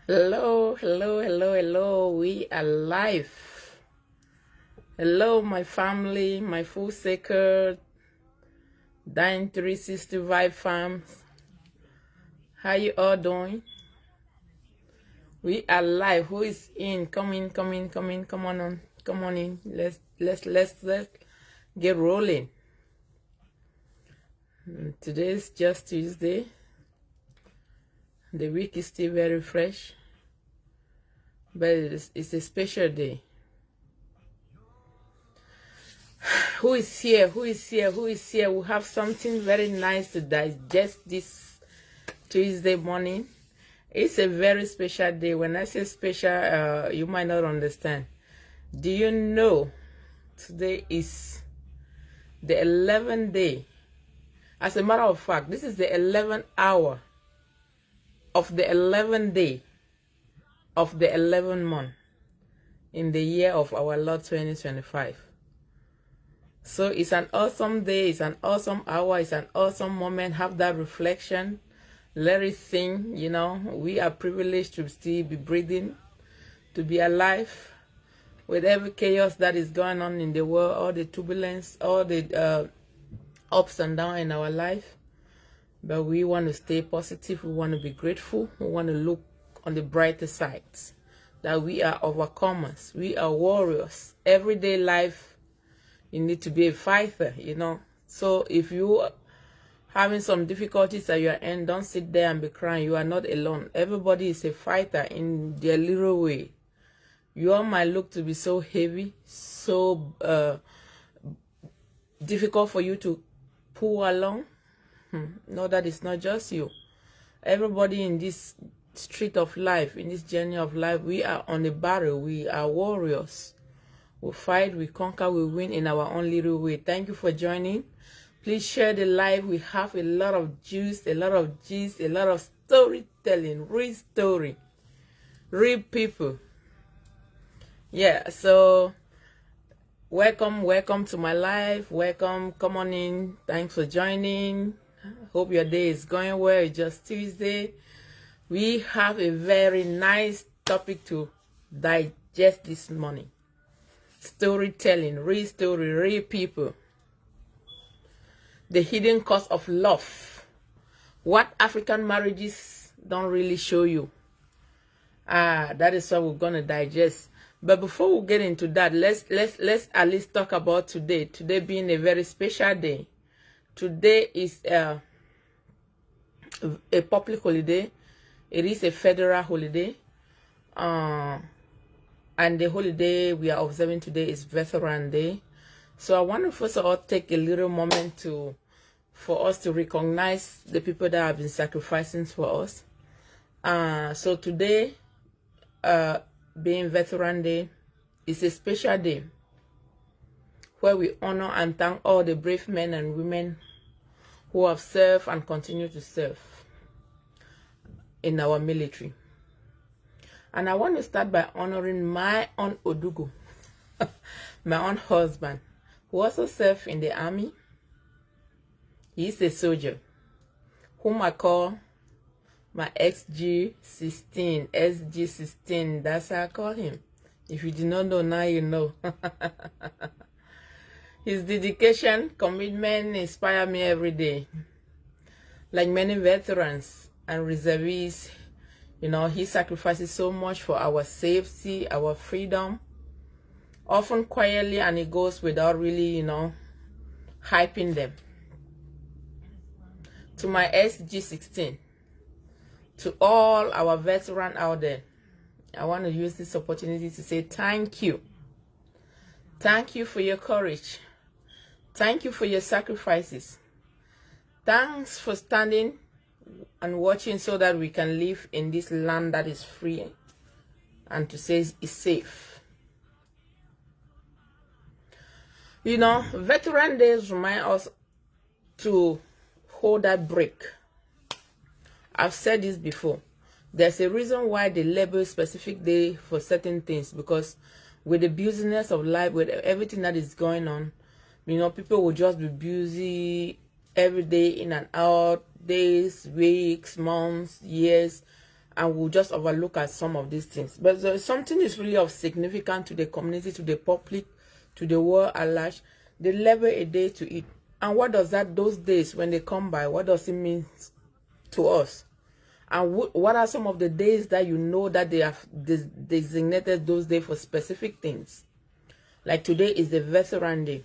Hello, hello, hello, hello. We are live. Hello, my family, my full circle, Dine 365 farms. How you all doing? We are live. Who is in? Come in, come in, come in, come on, come on in. Let's get rolling. Today is just Tuesday. The week is still very fresh, but it's a special day. Who is here? Who is here? Who is here? We have something very nice to digest this Tuesday morning. It's a very special day. When I say special, you might not understand. Do you know today is the 11th day? As a matter of fact, this is the 11th hour of the 11th day of the 11th month in the year of our Lord 2025. So it's an awesome day, it's an awesome hour, it's an awesome moment. Have that reflection. Let it sing, you know. We are privileged to still be breathing, to be alive. With every chaos that is going on in the world, all the turbulence, all the ups and downs in our life. But we want to stay positive, we want to be grateful, we want to look on the brighter sides. That we are overcomers, we are warriors. Everyday life, you need to be a fighter, you know. So if you are having some difficulties at your end, don't sit there and be crying. You are not alone. Everybody is a fighter in their little way. You all might look to be so heavy, so difficult for you to pull along. No, that is not just you. Everybody in this street of life, in this journey of life, we are on the battle. We are warriors. We fight, we conquer, we win in our own little way. Thank you for joining. Please share the live. We have a lot of juice, a lot of gist, a lot of storytelling, real story, real people. Yeah, so welcome to my live. Welcome, come on in. Thanks for joining. Hope your day is going well. It's just Tuesday. We have a very nice topic to digest this morning. Storytelling, real story, real people. The hidden cost of love. What African marriages don't really show you. That is what we're gonna digest. But before we get into that, let's at least talk about today. Today being a very special day. Today is a public holiday. It is a federal holiday. And the holiday we are observing today is Veteran Day. So I want to first of all take a little moment for us to recognize the people that have been sacrificing for us. So today, being Veteran Day, is a special day where we honor and thank all the brave men and women who have served and continue to serve in our military. And I want to start by honoring my own Odugo, my own husband, who also served in the army. He's a soldier, whom I call my SG16, SG16, that's how I call him. If you do not know, now you know. His dedication, commitment inspire me every day. Like many veterans and reservists, you know, he sacrifices so much for our safety, our freedom, often quietly, and it goes without really, you know, hyping them. To my SG16, to all our veterans out there, I want to use this opportunity to say thank you. Thank you for your courage. Thank you for your sacrifices. Thanks for standing and watching so that we can live in this land that is free and to say it's safe. You know, Veteran Days remind us to hold that break. I've said this before. There's a reason why they label a specific day for certain things, because with the busyness of life, with everything that is going on, you know, people will just be busy every day, in and out, days, weeks, months, years, and we'll just overlook at some of these things. But something is really of significance to the community, to the public, to the world at large. They label a day to it. And what does that, those days, when they come by, what does it mean to us? And what are some of the days that you know that they have designated those days for specific things? Like today is the Veteran Day.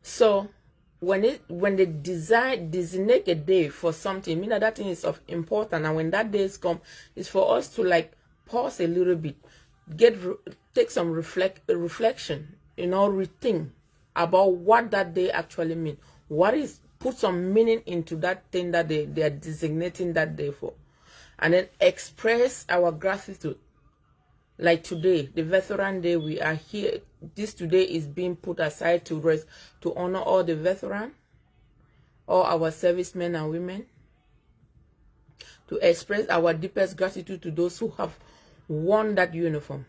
So when they designate a day for something, mean that thing is of importance, and when that days come, it's for us to like pause a little bit, take some reflection, rethink about what that day actually means. Put some meaning into that thing that they are designating that day for, and then express our gratitude. Like today, the Veteran Day, we are here. This today is being put aside to honor all the veterans, all our servicemen and women, to express our deepest gratitude to those who have worn that uniform.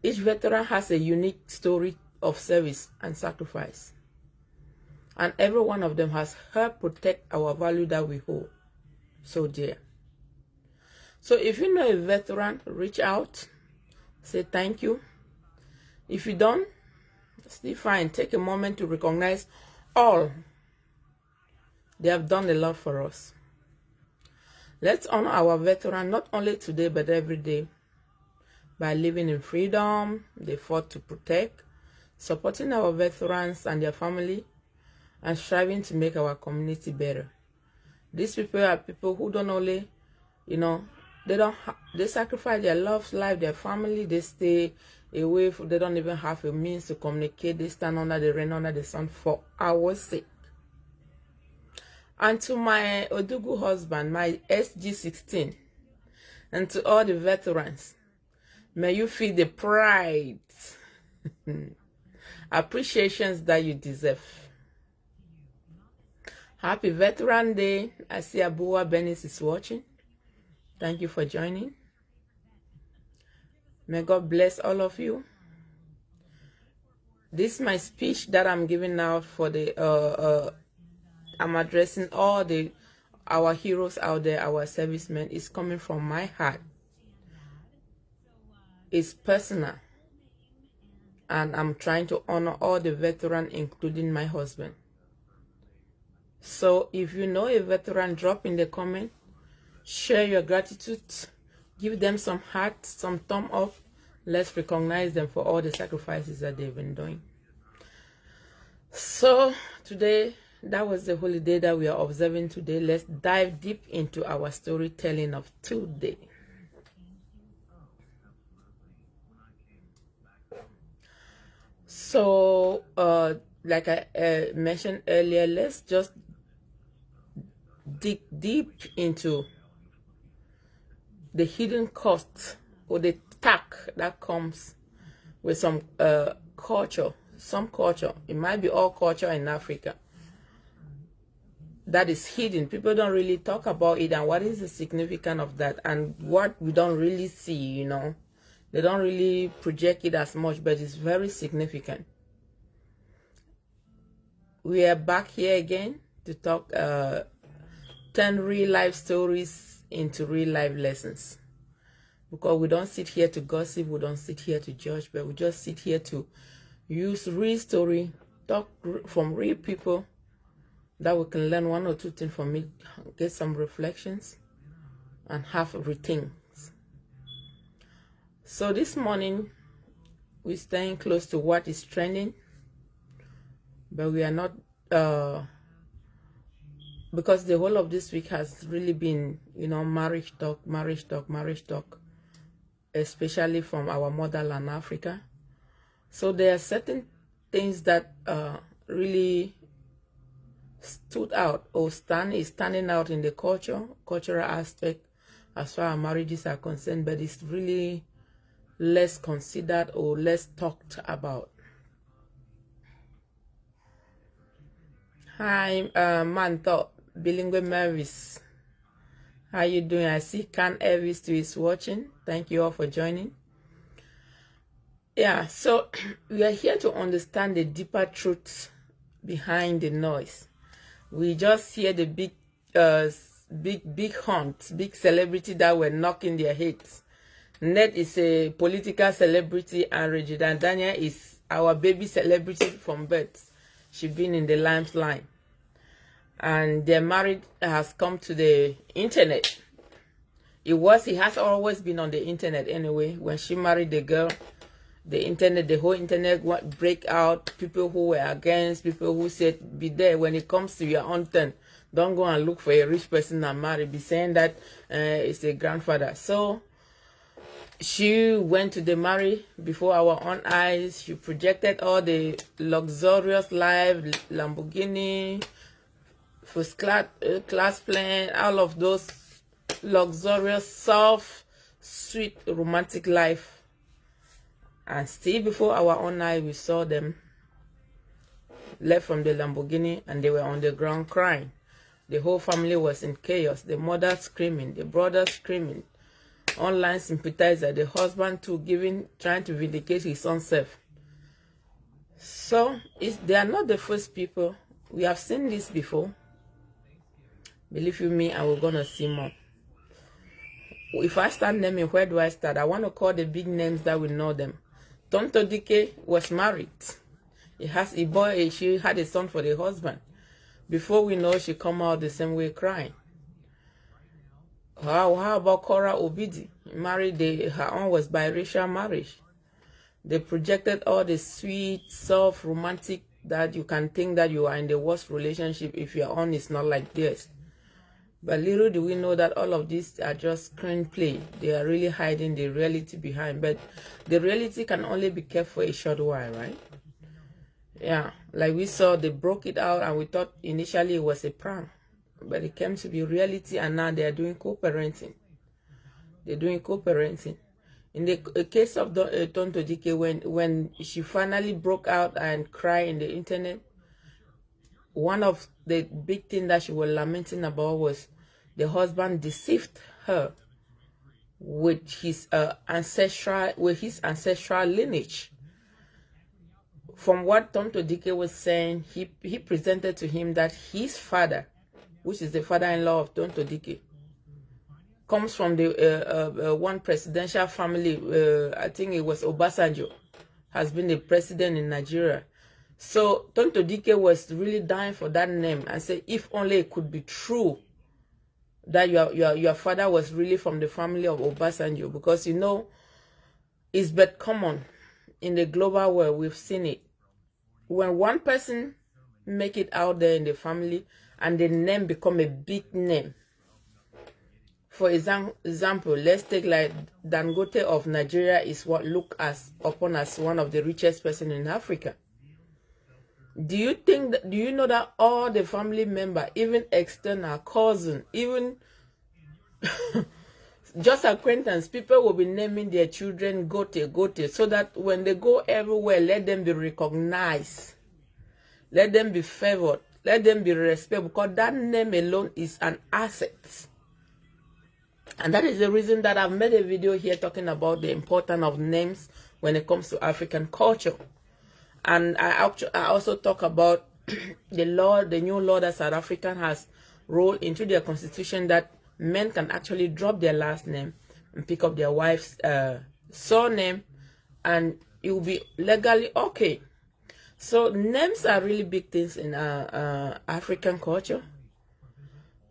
Each veteran has a unique story of service and sacrifice, and every one of them has helped protect our value that we hold so dear. So if you know a veteran, reach out, say thank you. If you don't, still fine. Take a moment to recognize all. They have done a lot for us. Let's honor our veteran not only today but every day by living in freedom they fought to protect, supporting our veterans and their family, and striving to make our community better. These people are people who don't only, they sacrifice their life, their family, they stay away, they don't even have a means to communicate, they stand under the rain, under the sun for our sake. And to my Odugu husband, my SG16, and to all the veterans, may you feel the pride, appreciations that you deserve. Happy Veteran Day. I see Abua Benis is watching. Thank you for joining. May God bless all of you. This is my speech that I'm giving out for the I'm addressing all our heroes out there, our servicemen. It's coming from my heart. It's personal. And I'm trying to honor all the veterans, including my husband. So if you know a veteran, drop in the comment, share your gratitude, give them some heart, some thumb up. Let's recognize them for all the sacrifices that they've been doing. So today, that was the holiday that we are observing today. Let's dive deep into our storytelling of today. So, like I mentioned earlier, let's just dig deep into the hidden cost or the tack that comes with some culture. Some culture, it might be all culture in Africa, that is hidden. People don't really talk about it, and what is the significance of that, and what we don't really see, They don't really project it as much, but it's very significant. We are back here again to talk 10 real life stories into real life lessons. Because we don't sit here to gossip, we don't sit here to judge, but we just sit here to use real story, talk from real people, that we can learn one or two things from it, get some reflections, and have rethink. So this morning, we're staying close to what is trending, but we are not, because the whole of this week has really been, marriage talk, especially from our motherland, Africa. So there are certain things that really stood out or standing out in the cultural aspect as far as marriages are concerned, but it's really less considered or less talked about. Hi, Manto, Bilingual Mavis. How you doing? I see Can Elvis too is watching. Thank you all for joining. Yeah, so we are here to understand the deeper truths behind the noise. We just hear the big big hunt, big celebrity that were knocking their heads. Ned is a political celebrity, and Regina Daniel is our baby celebrity from birth. She's been in the limelight. And their marriage has come to the internet. He has always been on the internet anyway. When she married the girl, the internet, the whole internet break out. People who were against, people who said, be there when it comes to your own turn. Don't go and look for a rich person and marry. Be saying that it's a grandfather. So she went to the marriage before our own eyes. She projected all the luxurious life, Lamborghini, first class plane, all of those luxurious, soft, sweet, romantic life. And still before our own eye, we saw them left from the Lamborghini and they were on the ground crying. The whole family was in chaos. The mother screaming, the brother screaming, online sympathizer, the husband too trying to vindicate his own self. So they are not the first people. We have seen this before. Believe you me, and we're gonna see more. If I start naming, where do I start? I want to call the big names that we know them. Tonto Dike was married. She had a son for the husband. Before we know, she come out the same way crying. How about Cora Obidi? Married, her own was biracial marriage. They projected all the sweet, soft, romantic that you can think that you are in the worst relationship if your own is not like this. But little do we know that all of these are just screenplay. They are really hiding the reality behind. But the reality can only be kept for a short while, right? Yeah, like we saw, they broke it out and we thought initially it was a prank. But it came to be reality, and now they are doing co-parenting. They're doing co-parenting. In the case of Tonto Dike, when she finally broke out and cried in the internet, one of the big things that she was lamenting about was the husband deceived her with his ancestral lineage. From what Tonto Dike was saying, he presented to him that his father, which is the father-in-law of Tonto Dike, comes from the one presidential family. I think it was Obasanjo, has been the president in Nigeria. So Tonto Dike was really dying for that name and said, if only it could be true that your father was really from the family of Obasanjo, because you know it's but common in the global world. We've seen it. When one person make it out there in the family and the name become a big name. For example, let's take like Dangote of Nigeria is what looked upon as one of the richest person in Africa. Do you know that all the family member, even external cousin, even just acquaintance, people will be naming their children Gote, so that when they go everywhere, let them be recognized, let them be favored, let them be respected, because that name alone is an asset. And that is the reason that I've made a video here talking about the importance of names when it comes to African culture. And I also talk about the new law that South Africa has rolled into their constitution, that men can actually drop their last name and pick up their wife's surname, and it will be legally okay. So names are really big things in African culture.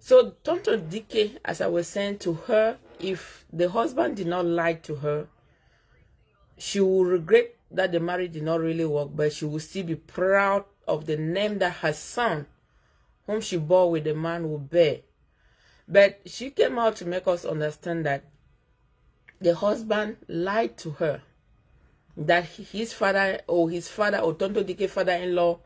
So Tonto Dike, as I was saying to her, if the husband did not lie to her, she will regret that the marriage did not really work, but she will still be proud of the name that her son, whom she bore with the man, will bear. But she came out to make us understand that the husband lied to her, that his father or Tonto Dike's father-in-law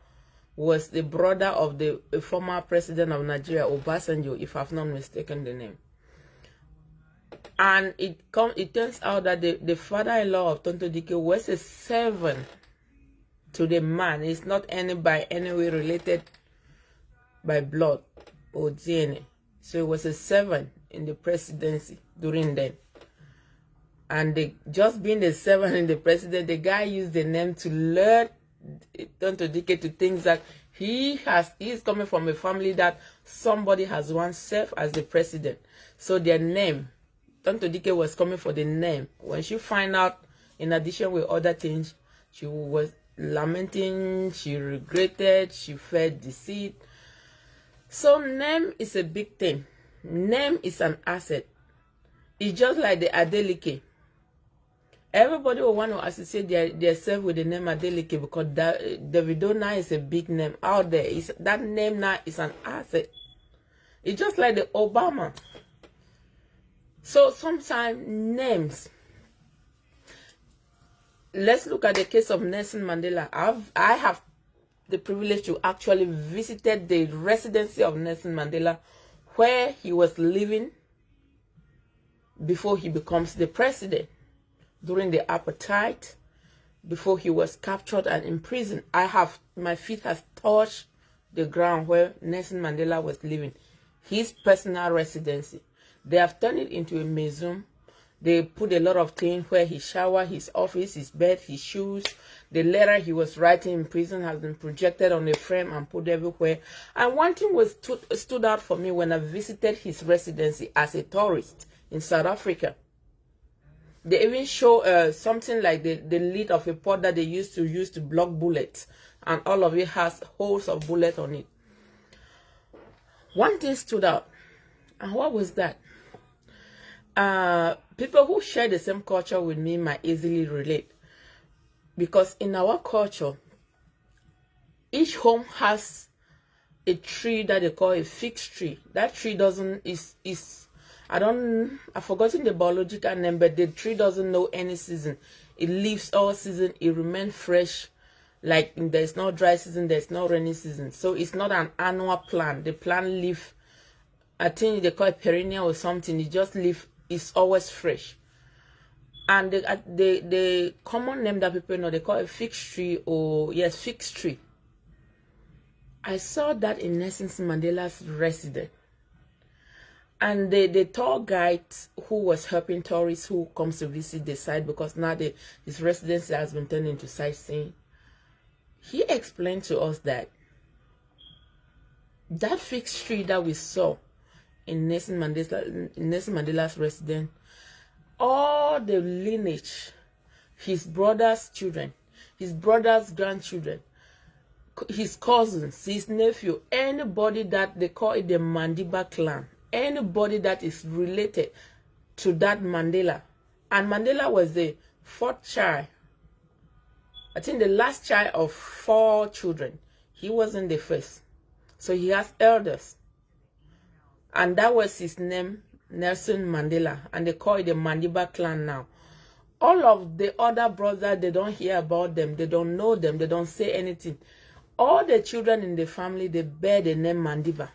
was the brother of the former president of Nigeria, Obasanjo, if I've not mistaken the name. And it turns out that the father-in-law of Tonto Dike was a servant to the man. It's not by any way related by blood or DNA. So it was a servant in the presidency during then. And just being the servant in the president, the guy used the name to lure Tonto Dike to things that He's coming from a family that somebody has once served as the president. So their name, Tonto Dike was coming for the name. When she find out, in addition with other things, she was lamenting, she regretted, she felt deceit. So name is a big thing. Name is an asset. It's just like the Adeleke. Everybody will want to associate themselves with the name Adeleke because Davido now is a big name out there. That name now is an asset. It's just like the Obama. So sometimes names. Let's look at the case of Nelson Mandela. I have the privilege to actually visited the residency of Nelson Mandela where he was living before he becomes the president. During the apartheid, before he was captured and imprisoned, my feet has touched the ground where Nelson Mandela was living, his personal residency. They have turned it into a museum. They put a lot of things where he showered, his office, his bed, his shoes. The letter he was writing in prison has been projected on a frame and put everywhere. And one thing stood out for me when I visited his residency as a tourist in South Africa. They even show something like the lid of a pot that they used to block bullets. And all of it has holes of bullets on it. One thing stood out. And what was that? People who share the same culture with me might easily relate. Because in our culture, each home has a tree that they call a fixed tree. That tree I've forgotten the biological name, but the tree doesn't know any season. It lives all season. It remains fresh. Like there's no dry season, there's no rainy season. So it's not an annual plant. The plant leaf, I think they call it perennial or something. It just leaf. It's always fresh. And the common name that people know, they call it fixed tree or yes, fixed tree. I saw that in Nelson Mandela's residence. And the tour guide who was helping tourists who comes to visit the site, because now his residency has been turned into sightseeing, he explained to us that fixed tree that we saw in Nelson Mandela's residence, all the lineage, his brother's children, his brother's grandchildren, his cousins, his nephew, anybody that they call it the Mandiba clan, anybody that is related to that Mandela. And Mandela was the fourth child. I think the last child of 4 children. He wasn't the first. So he has elders. And that was his name, Nelson Mandela. And they call it the Mandiba clan now. All of the other brothers, they don't hear about them. They don't know them. They don't say anything. All the children in the family, they bear the name Mandiba.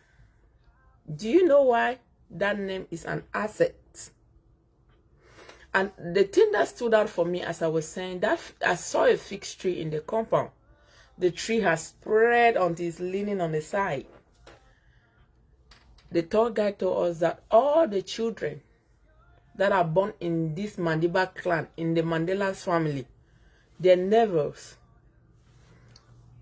Do you know why? That name is an asset. And the thing that stood out for me, as I was saying, that I saw a fixed tree in the compound. The tree has spread until it's leaning on the side. The tour guide told us that all the children that are born in this Mandiba clan, in the Mandela's family, their neighbors,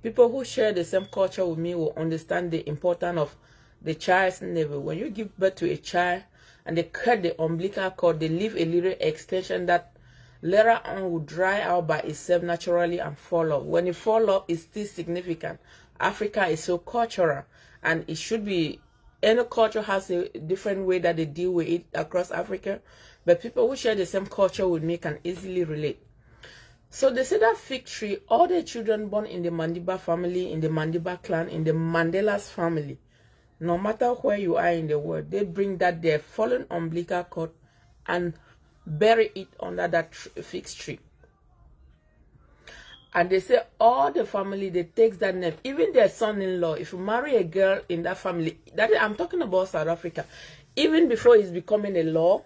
people who share the same culture with me will understand the importance of the child's neighbor. When you give birth to a child and they cut the umbilical cord, they leave a little extension that later on will dry out by itself naturally and fall off. When it fall off, it's still significant. Africa is so cultural, and it should be, any culture has a different way that they deal with it across Africa, but people who share the same culture with me can easily relate. So they say that fig tree, all the children born in the Mandiba family, in the Mandiba clan, in the Mandela's family, no matter where you are in the world, they bring that their fallen umbilical cord and bury it under that fixed tree. And they say all the family, they take that name, even their son-in-law. If you marry a girl in that family, I'm talking about South Africa, even before it's becoming a law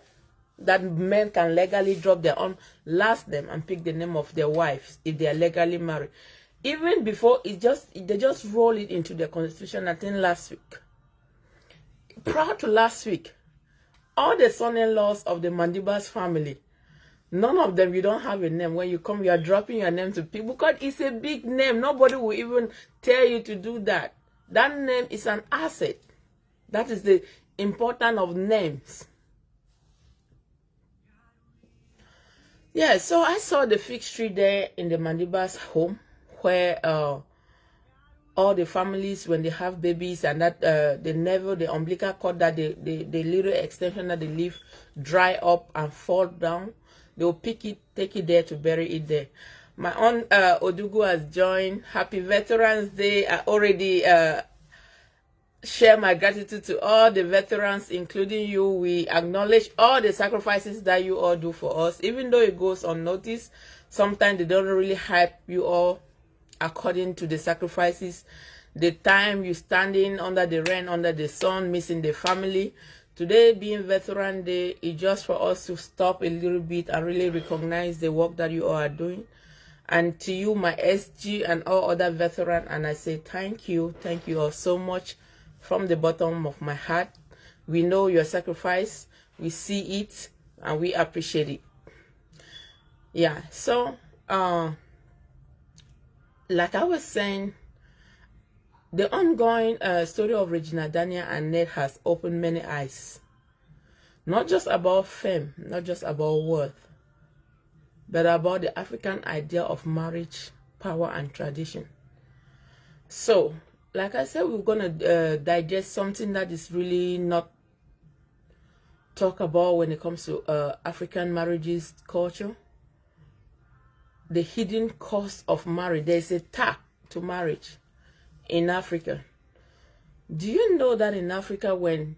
that men can legally drop their own last name and pick the name of their wives if they are legally married. Even before, they just roll it into the constitution. I think last week, prior to last week, all the son-in-laws of the Mandiba's family, None of them, you don't have a name. When you come, you are dropping your name to people because it's a big name. Nobody will even tell you to do that. That name is an asset. That is the importance of names. Yeah, so I saw the fig tree there in the Mandiba's home where all the families, when they have babies and that the umbilical cord, that the little extension that they leave dry up and fall down, they will pick it, take it there to bury it there. My own Odugu has joined. Happy Veterans Day. I already share my gratitude to all the veterans, including you. We acknowledge all the sacrifices that you all do for us, even though it goes unnoticed. Sometimes they don't really hype you all according to the sacrifices, the time you standing under the rain, under the sun, missing the family. Today being Veteran Day is just for us to stop a little bit and really recognize the work that you all are doing. And to you, my SG and all other veterans, and I say thank you all so much from the bottom of my heart. We know your sacrifice, we see it, and we appreciate it. Yeah, so like I was saying, the ongoing story of Regina Daniel and Ned has opened many eyes. Not just about fame, not just about worth, but about the African idea of marriage, power, and tradition. So, like I said, we're going to digest something that is really not talked about when it comes to African marriages culture. The hidden cost of marriage. There's a tax to marriage in Africa. Do you know that in Africa, when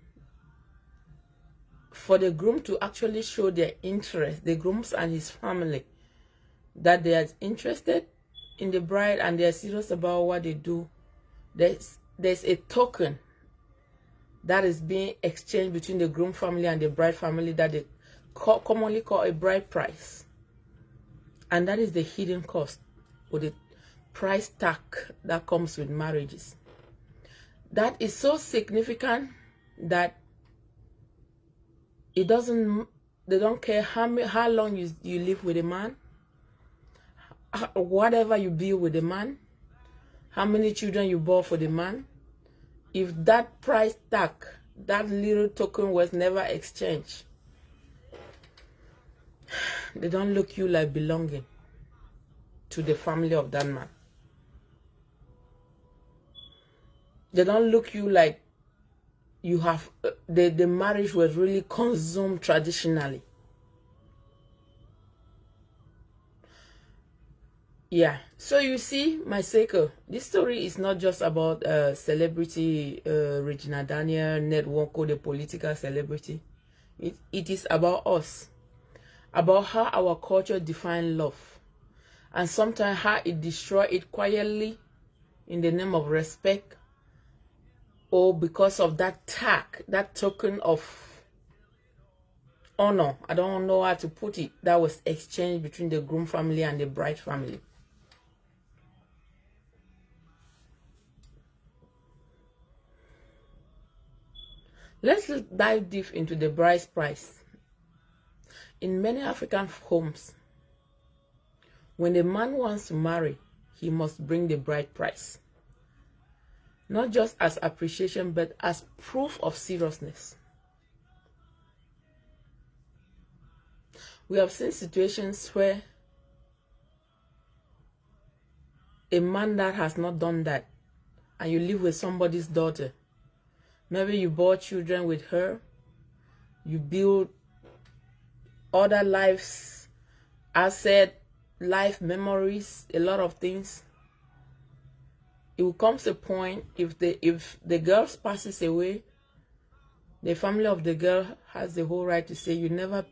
for the groom to actually show their interest, the grooms and his family, that they are interested in the bride and they are serious about what they do, there's a token that is being exchanged between the groom family and the bride family that they commonly call a bride price. And that is the hidden cost, or the price tag that comes with marriages. That is so significant that they don't care how long you live with a man, whatever you build with a man, how many children you bore for the man. If that price tag, that little token was never exchanged, they don't look you like belonging to the family of that man. They don't look you like you have the marriage was really consumed traditionally. Yeah, so you see, my Seiko, this story is not just about celebrity Regina Daniel, Nwoko, the political celebrity. It is about us, about how our culture defines love, and sometimes how it destroys it quietly in the name of respect, or because of that tag, that token of honor, I don't know how to put it, that was exchanged between the groom family and the bride family. Let's dive deep into the bride's price. In many African homes, when a man wants to marry, he must bring the bride price. Not just as appreciation, but as proof of seriousness. We have seen situations where a man that has not done that, and you live with somebody's daughter, maybe you bore children with her, you build other lives, asset, life memories, a lot of things. It will come to a point, if the girl passes away, the family of the girl has the whole right to say, you never,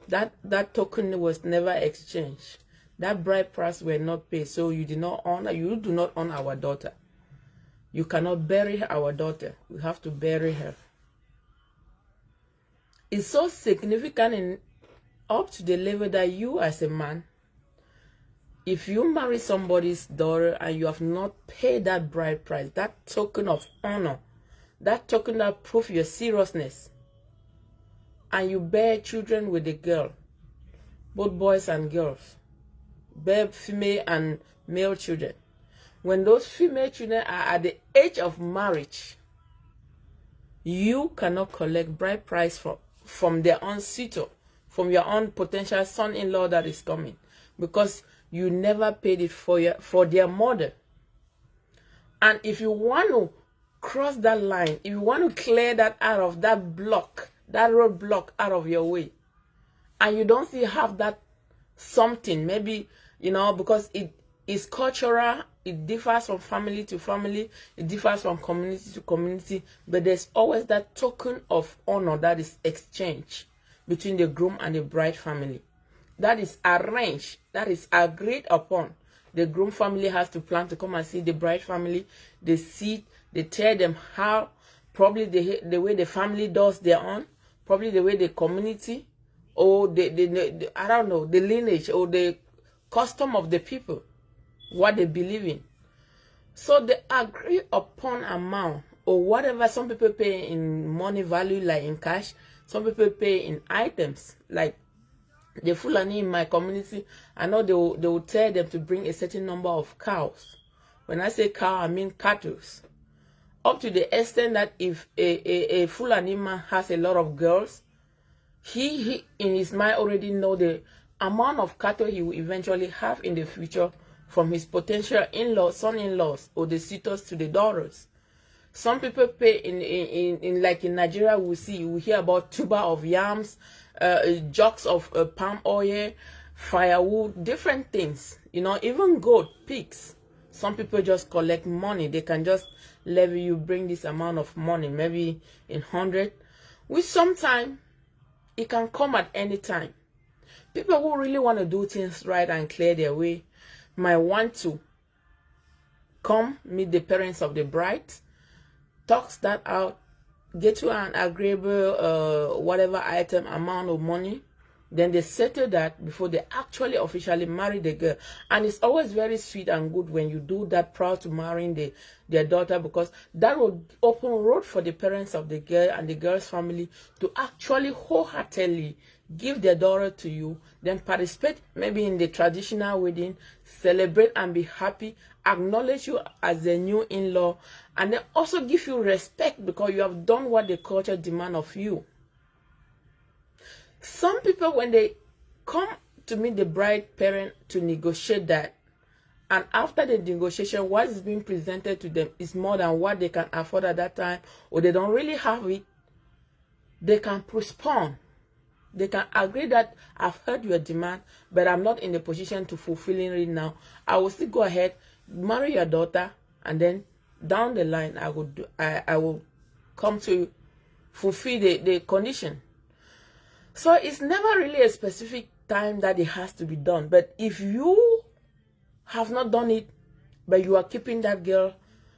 that token was never exchanged. That bride price were not paid, so you do not honor our daughter. You cannot bury our daughter. We have to bury her. It's so significant in up to the level that you as a man, if you marry somebody's daughter and you have not paid that bride price, that token of honor, that token that proves your seriousness, and you bear children with the girl, both boys and girls, both female and male children. When those female children are at the age of marriage, you cannot collect bride price from their own suitor, from your own potential son-in-law that is coming, because you never paid it for their mother. And if you want to cross that line, if you want to clear that out of that block, that roadblock out of your way, and you don't still have that something, maybe, you know, because it is cultural, it differs from family to family, it differs from community to community, but there's always that token of honor that is exchanged between the groom and the bride family. That is arranged, that is agreed upon. The groom family has to plan to come and see the bride family. They see, they tell them how, probably the way the family does their own, probably the way the community, or the I don't know, the lineage or the custom of the people, what they believe in. So they agree upon amount, or whatever. Some people pay in money value, like in cash. Some people pay in items, like the Fulani in my community. I know they will tell them to bring a certain number of cows. When I say cow, I mean cattle. Up to the extent that if a Fulani man has a lot of girls, he in his mind already know the amount of cattle he will eventually have in the future from his potential in-laws, son-in-laws, or the suitors to the daughters. Some people pay in like in Nigeria, we hear about tuber of yams, jugs of palm oil, firewood, different things. You know, even goat, pigs. Some people just collect money. They can just levy you, bring this amount of money, maybe in 100, which sometimes it can come at any time. People who really want to do things right and clear their way might want to come meet the parents of the bride, talks that out, get to an agreeable whatever item amount of money, then they settle that before they actually officially marry the girl. And it's always very sweet and good when you do that prior to marrying their daughter, because that will open road for the parents of the girl and the girl's family to actually wholeheartedly give their daughter to you, then participate maybe in the traditional wedding, celebrate and be happy, acknowledge you as a new in-law, and then also give you respect because you have done what the culture demands of you. Some people, when they come to meet the bride parent to negotiate that, and after the negotiation, what is being presented to them is more than what they can afford at that time, or they don't really have it, they can postpone. They can agree that I've heard your demand, but I'm not in the position to fulfilling it now. I will still go ahead, marry your daughter, and then down the line, I will come to fulfill the condition. So it's never really a specific time that it has to be done. But if you have not done it, but you are keeping that girl,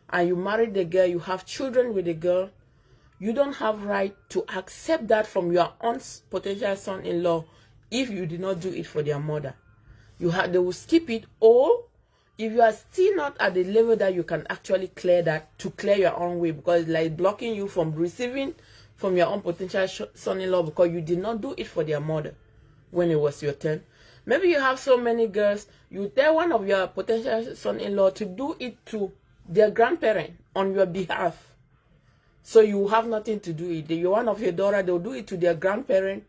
and you married the girl, you have children with the girl, you don't have right to accept that from your own potential son-in-law if you did not do it for their mother. They will skip it, or if you are still not at the level that you can actually clear that, to clear your own way, because it's like blocking you from receiving from your own potential son-in-law because you did not do it for their mother when it was your turn. Maybe you have so many girls, you tell one of your potential son-in-law to do it to their grandparent on your behalf. So you have nothing to do with it. You're one of your daughter, they'll do it to their grandparent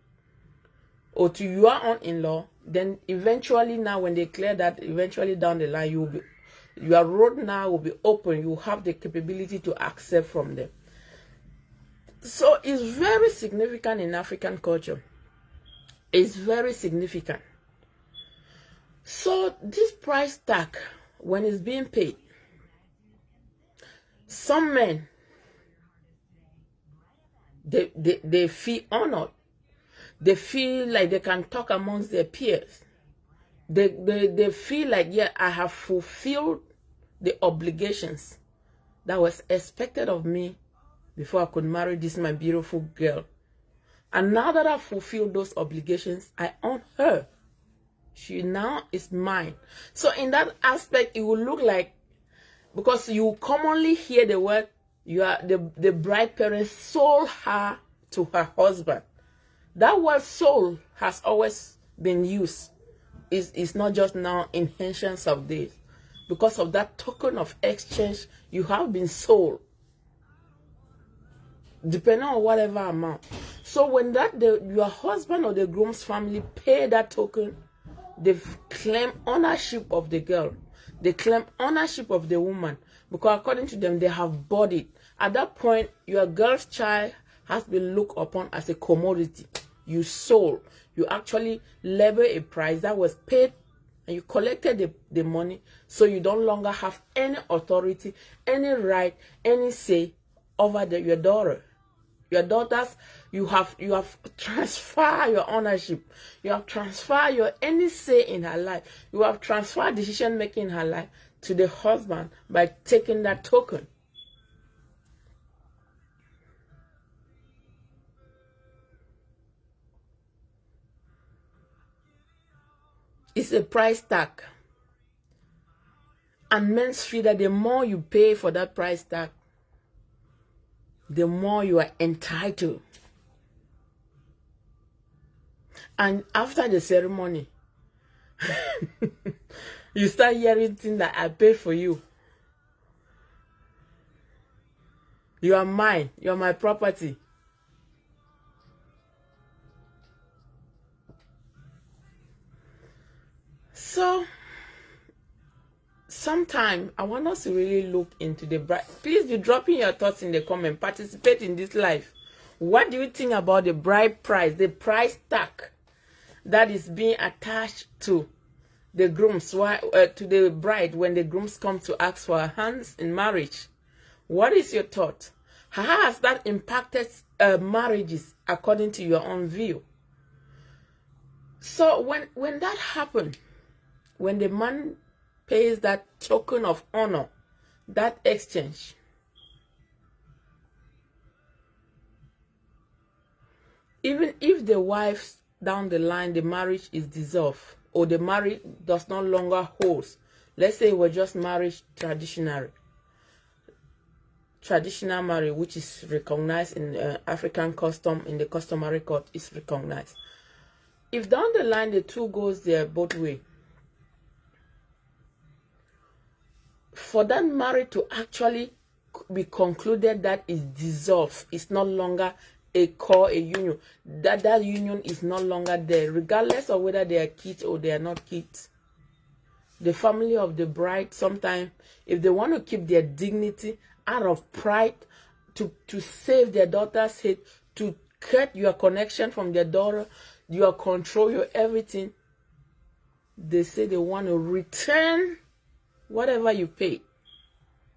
or to your own in-law. Then eventually now when they clear that, eventually down the line, your road now will be open. You have the capability to accept from them. So it's very significant in African culture. It's very significant. So this price tag, when it's being paid, some men, they feel honored. They feel like they can talk amongst their peers. They feel like, yeah, I have fulfilled the obligations that was expected of me before I could marry this my beautiful girl. And now that I've fulfilled those obligations, I own her. She now is mine. So in that aspect, it will look like, because you commonly hear the word, the bride parents sold her to her husband. That word soul has always been used. It's not just now in ancients of days. Because of that token of exchange, you have been sold, depending on whatever amount. So when your husband or the groom's family pay that token, they claim ownership of the girl. They claim ownership of the woman, because according to them, they have bought it. At that point, your girl's child has been looked upon as a commodity. You sold. You actually label a price that was paid, and you collected the money, so you don't longer have any authority, any right, any say over your daughter. Your daughters, you have transferred your ownership. You have transferred your any say in her life. You have transferred decision making in her life to the husband by taking that token. It's a price tag. And men feel that the more you pay for that price tag, the more you are entitled. And after the ceremony, you start hearing things that I paid for you. You are mine. You are my property. So, sometime I want us to really look into the bride. Please be dropping your thoughts in the comment. Participate in this live. What do you think about the bride price, the price tag that is being attached to the grooms, to the bride when the grooms come to ask for her hands in marriage? What is your thought? How has that impacted marriages according to your own view? So when that happened, when the man pays that token of honor, that exchange, even if the wife down the line, the marriage is dissolved, or the marriage does no longer hold, let's say we're just married traditional marriage, which is recognized in African custom, in the customary court is recognized. If down the line the two goes there both way, for that marriage to actually be concluded, that is dissolved, it's no longer a union, that union is no longer there, regardless of whether they are kids or they are not kids. The family of the bride, sometimes, if they want to keep their dignity, out of pride, to save their daughter's head, to cut your connection from their daughter, your control, your everything, they say they want to return whatever you pay,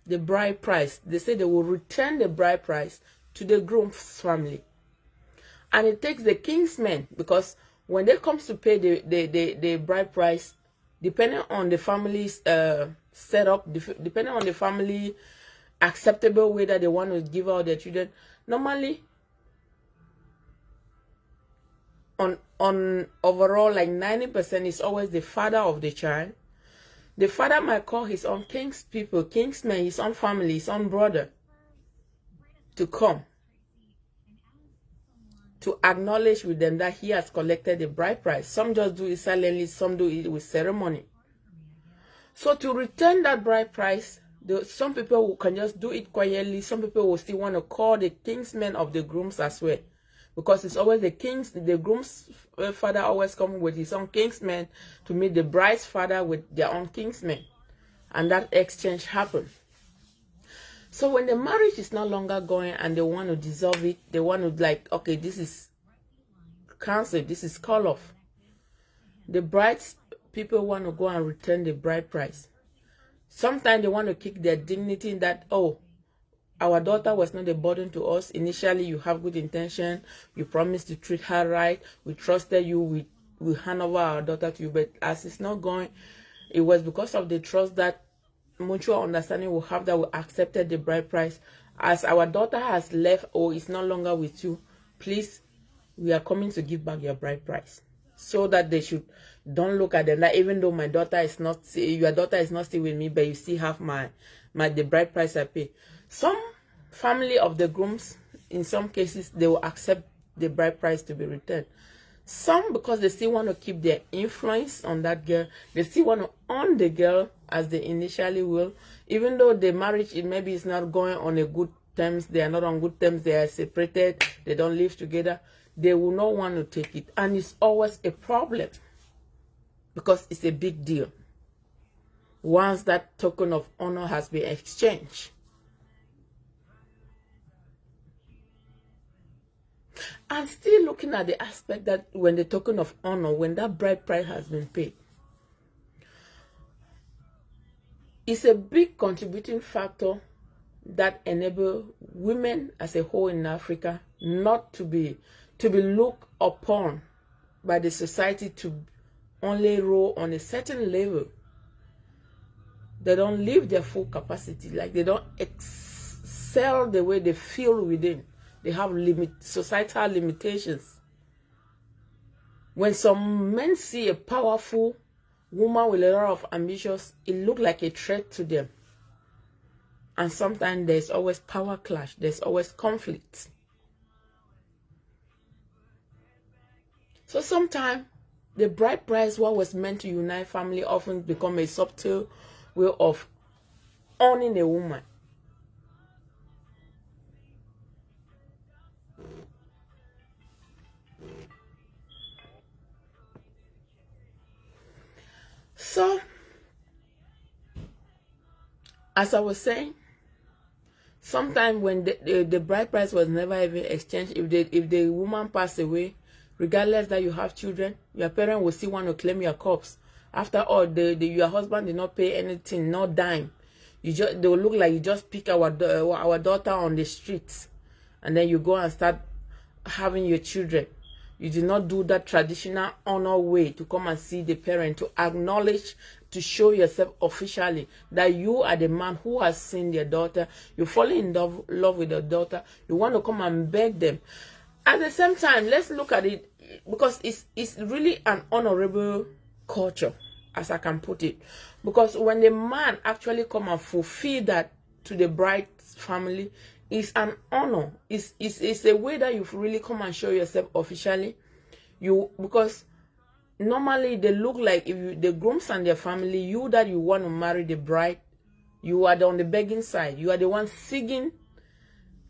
the bride price. They say they will return the bride price to the groom's family. And it takes the kinsmen, because when they come to pay the bride price, depending on the family's setup, depending on the family acceptable way that they want to give out their children, normally on overall, like 90% is always the father of the child. The father might call his own kinsmen, his own family, his own brother, to come to acknowledge with them that he has collected the bride price. Some just do it silently, some do it with ceremony. So to return that bride price, some people can just do it quietly. Some people will still want to call the kinsmen of the grooms as well, because it's always the groom's father always comes with his own kinsmen to meet the bride's father with their own kinsmen, and that exchange happens. So when the marriage is no longer going and they want to dissolve it, they want to, like, okay, this is cancelled, this is call off, the bride's people want to go and return the bride price. Sometimes they want to kick their dignity in that, oh, our daughter was not a burden to us. Initially, you have good intention. You promised to treat her right. We trusted you. We hand over our daughter to you. But as it's not going, it was because of the trust that mutual understanding we have that we accepted the bride price. As our daughter has left or is no longer with you, please, we are coming to give back your bride price. So that they don't look at them that even though my daughter is not, your daughter is not still with me, but you still have the bride price I pay. Some family of the grooms, in some cases, they will accept the bride price to be returned. Some, because they still want to keep their influence on that girl, they still want to own the girl as they initially will, even though the marriage maybe is not going on a good terms, they are not on good terms, they are separated, they don't live together, they will not want to take it. And it's always a problem because it's a big deal once that token of honor has been exchanged. And still looking at the aspect that when the token of honor, when that bride price has been paid, it's a big contributing factor that enable women as a whole in Africa not to be looked upon by the society to only roll on a certain level. They don't live their full capacity, like they don't excel the way they feel within. They have societal limitations. When some men see a powerful woman with a lot of ambitions, it looks like a threat to them. And sometimes there's always power clash. There's always conflict. So sometimes the bride price, what was meant to unite family, often become a subtle way of owning a woman. So, as I was saying, sometimes when the bride price was never even exchanged, if the woman passed away, regardless that you have children, your parent will still want to claim your corpse. After all, your husband did not pay anything, no dime. They will look like you just pick our daughter on the streets, and then you go and start having your children. You did not do that traditional honor way to come and see the parent, to acknowledge, to show yourself officially that you are the man who has seen their daughter. You fall in love with your daughter. You want to come and beg them. At the same time, let's look at it, because it's really an honorable culture, as I can put it. Because when the man actually come and fulfill that to the bride's family, it's an honor. It's a way that you really come and show yourself officially. Because normally they look like, if the grooms and their family, you that you want to marry the bride, you are on the begging side. You are the one seeking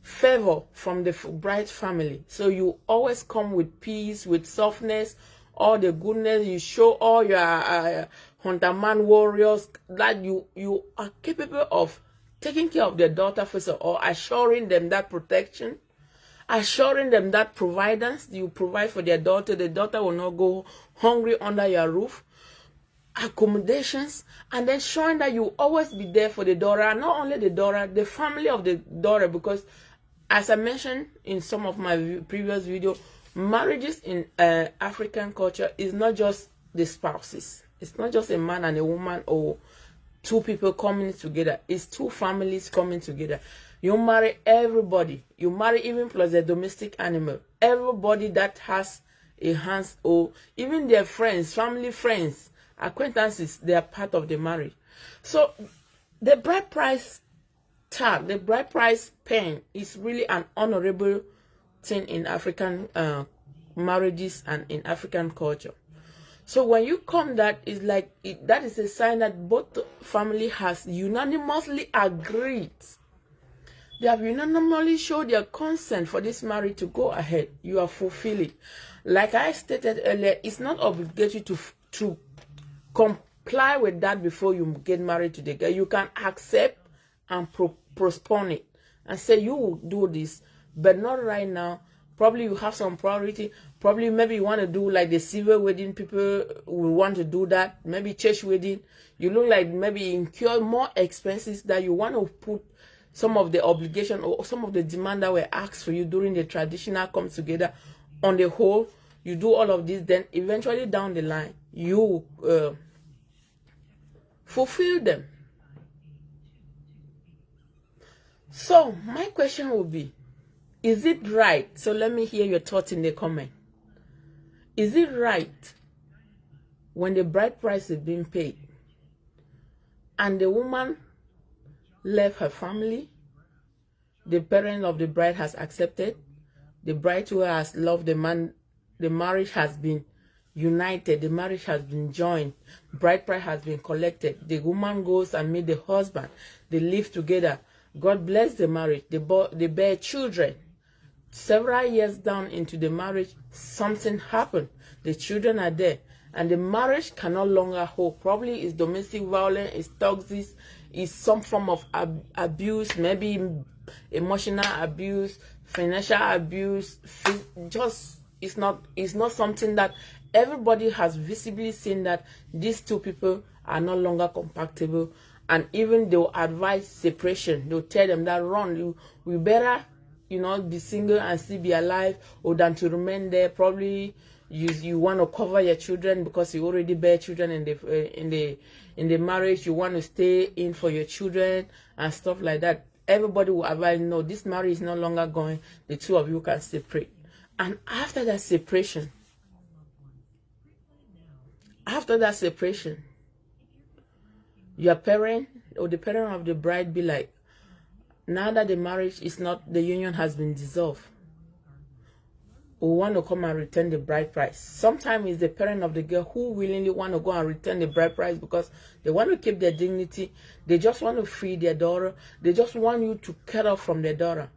favor from the bride's family. So you always come with peace, with softness, all the goodness. You show all your hunter man warriors that you are capable of taking care of their daughter first of all, assuring them that protection, assuring them that providence you provide for their daughter. The daughter will not go hungry under your roof, accommodations, and then showing that you always be there for the daughter, not only the daughter, the family of the daughter. Because as I mentioned in some of my previous videos, marriages in African culture is not just the spouses. It's not just a man and a woman or two people coming together. It's two families coming together. You marry everybody. You marry even plus a domestic animal. Everybody that has a hands, or even their friends, family friends, acquaintances, they are part of the marriage. So the bride price tag, the bride price paying is really an honorable thing in African marriages and in African culture. So when you come, that is like that is a sign that both family has unanimously agreed. They have unanimously showed their consent for this marriage to go ahead. You are fulfilling. Like I stated earlier, it's not obligatory to comply with that before you get married to the girl. You can accept and postpone it and say you will do this, but not right now. Probably you have some priority. Probably maybe you want to do like the civil wedding. People will want to do that. Maybe church wedding. You look like maybe incur more expenses that you want to put some of the obligation or some of the demand that were asked for you during the traditional comes together. On the whole, you do all of this, then eventually down the line, you fulfill them. So my question will be, is it right? So let me hear your thoughts in the comment. Is it right when the bride price is being paid and the woman left her family, the parent of the bride has accepted, the bride who has loved the man the marriage has been united, the marriage has been joined, bride price has been collected, the woman goes and meet the husband, they live together, God bless the marriage, they bear children. Several years down into the marriage, something happened, the children are there, and the marriage can no longer hold. Probably it's domestic violence, it's toxic, it's some form of abuse, maybe emotional abuse, financial abuse. Just it's not something that everybody has visibly seen, that these two people are no longer compatible, and even they'll advise separation. They'll tell them that, run, we better, you know, be single and still be alive, or than to remain there. Probably you want to cover your children because you already bear children in the marriage. You want to stay in for your children and stuff like that. Everybody will advise, no, this marriage is no longer going. The two of you can separate. And after that separation, your parent or the parent of the bride be like, now that the marriage is not, the union has been dissolved, we want to come and return the bride price. Sometimes it's the parent of the girl who willingly want to go and return the bride price because they want to keep their dignity. They just want to free their daughter. They just want you to cut off from their daughter.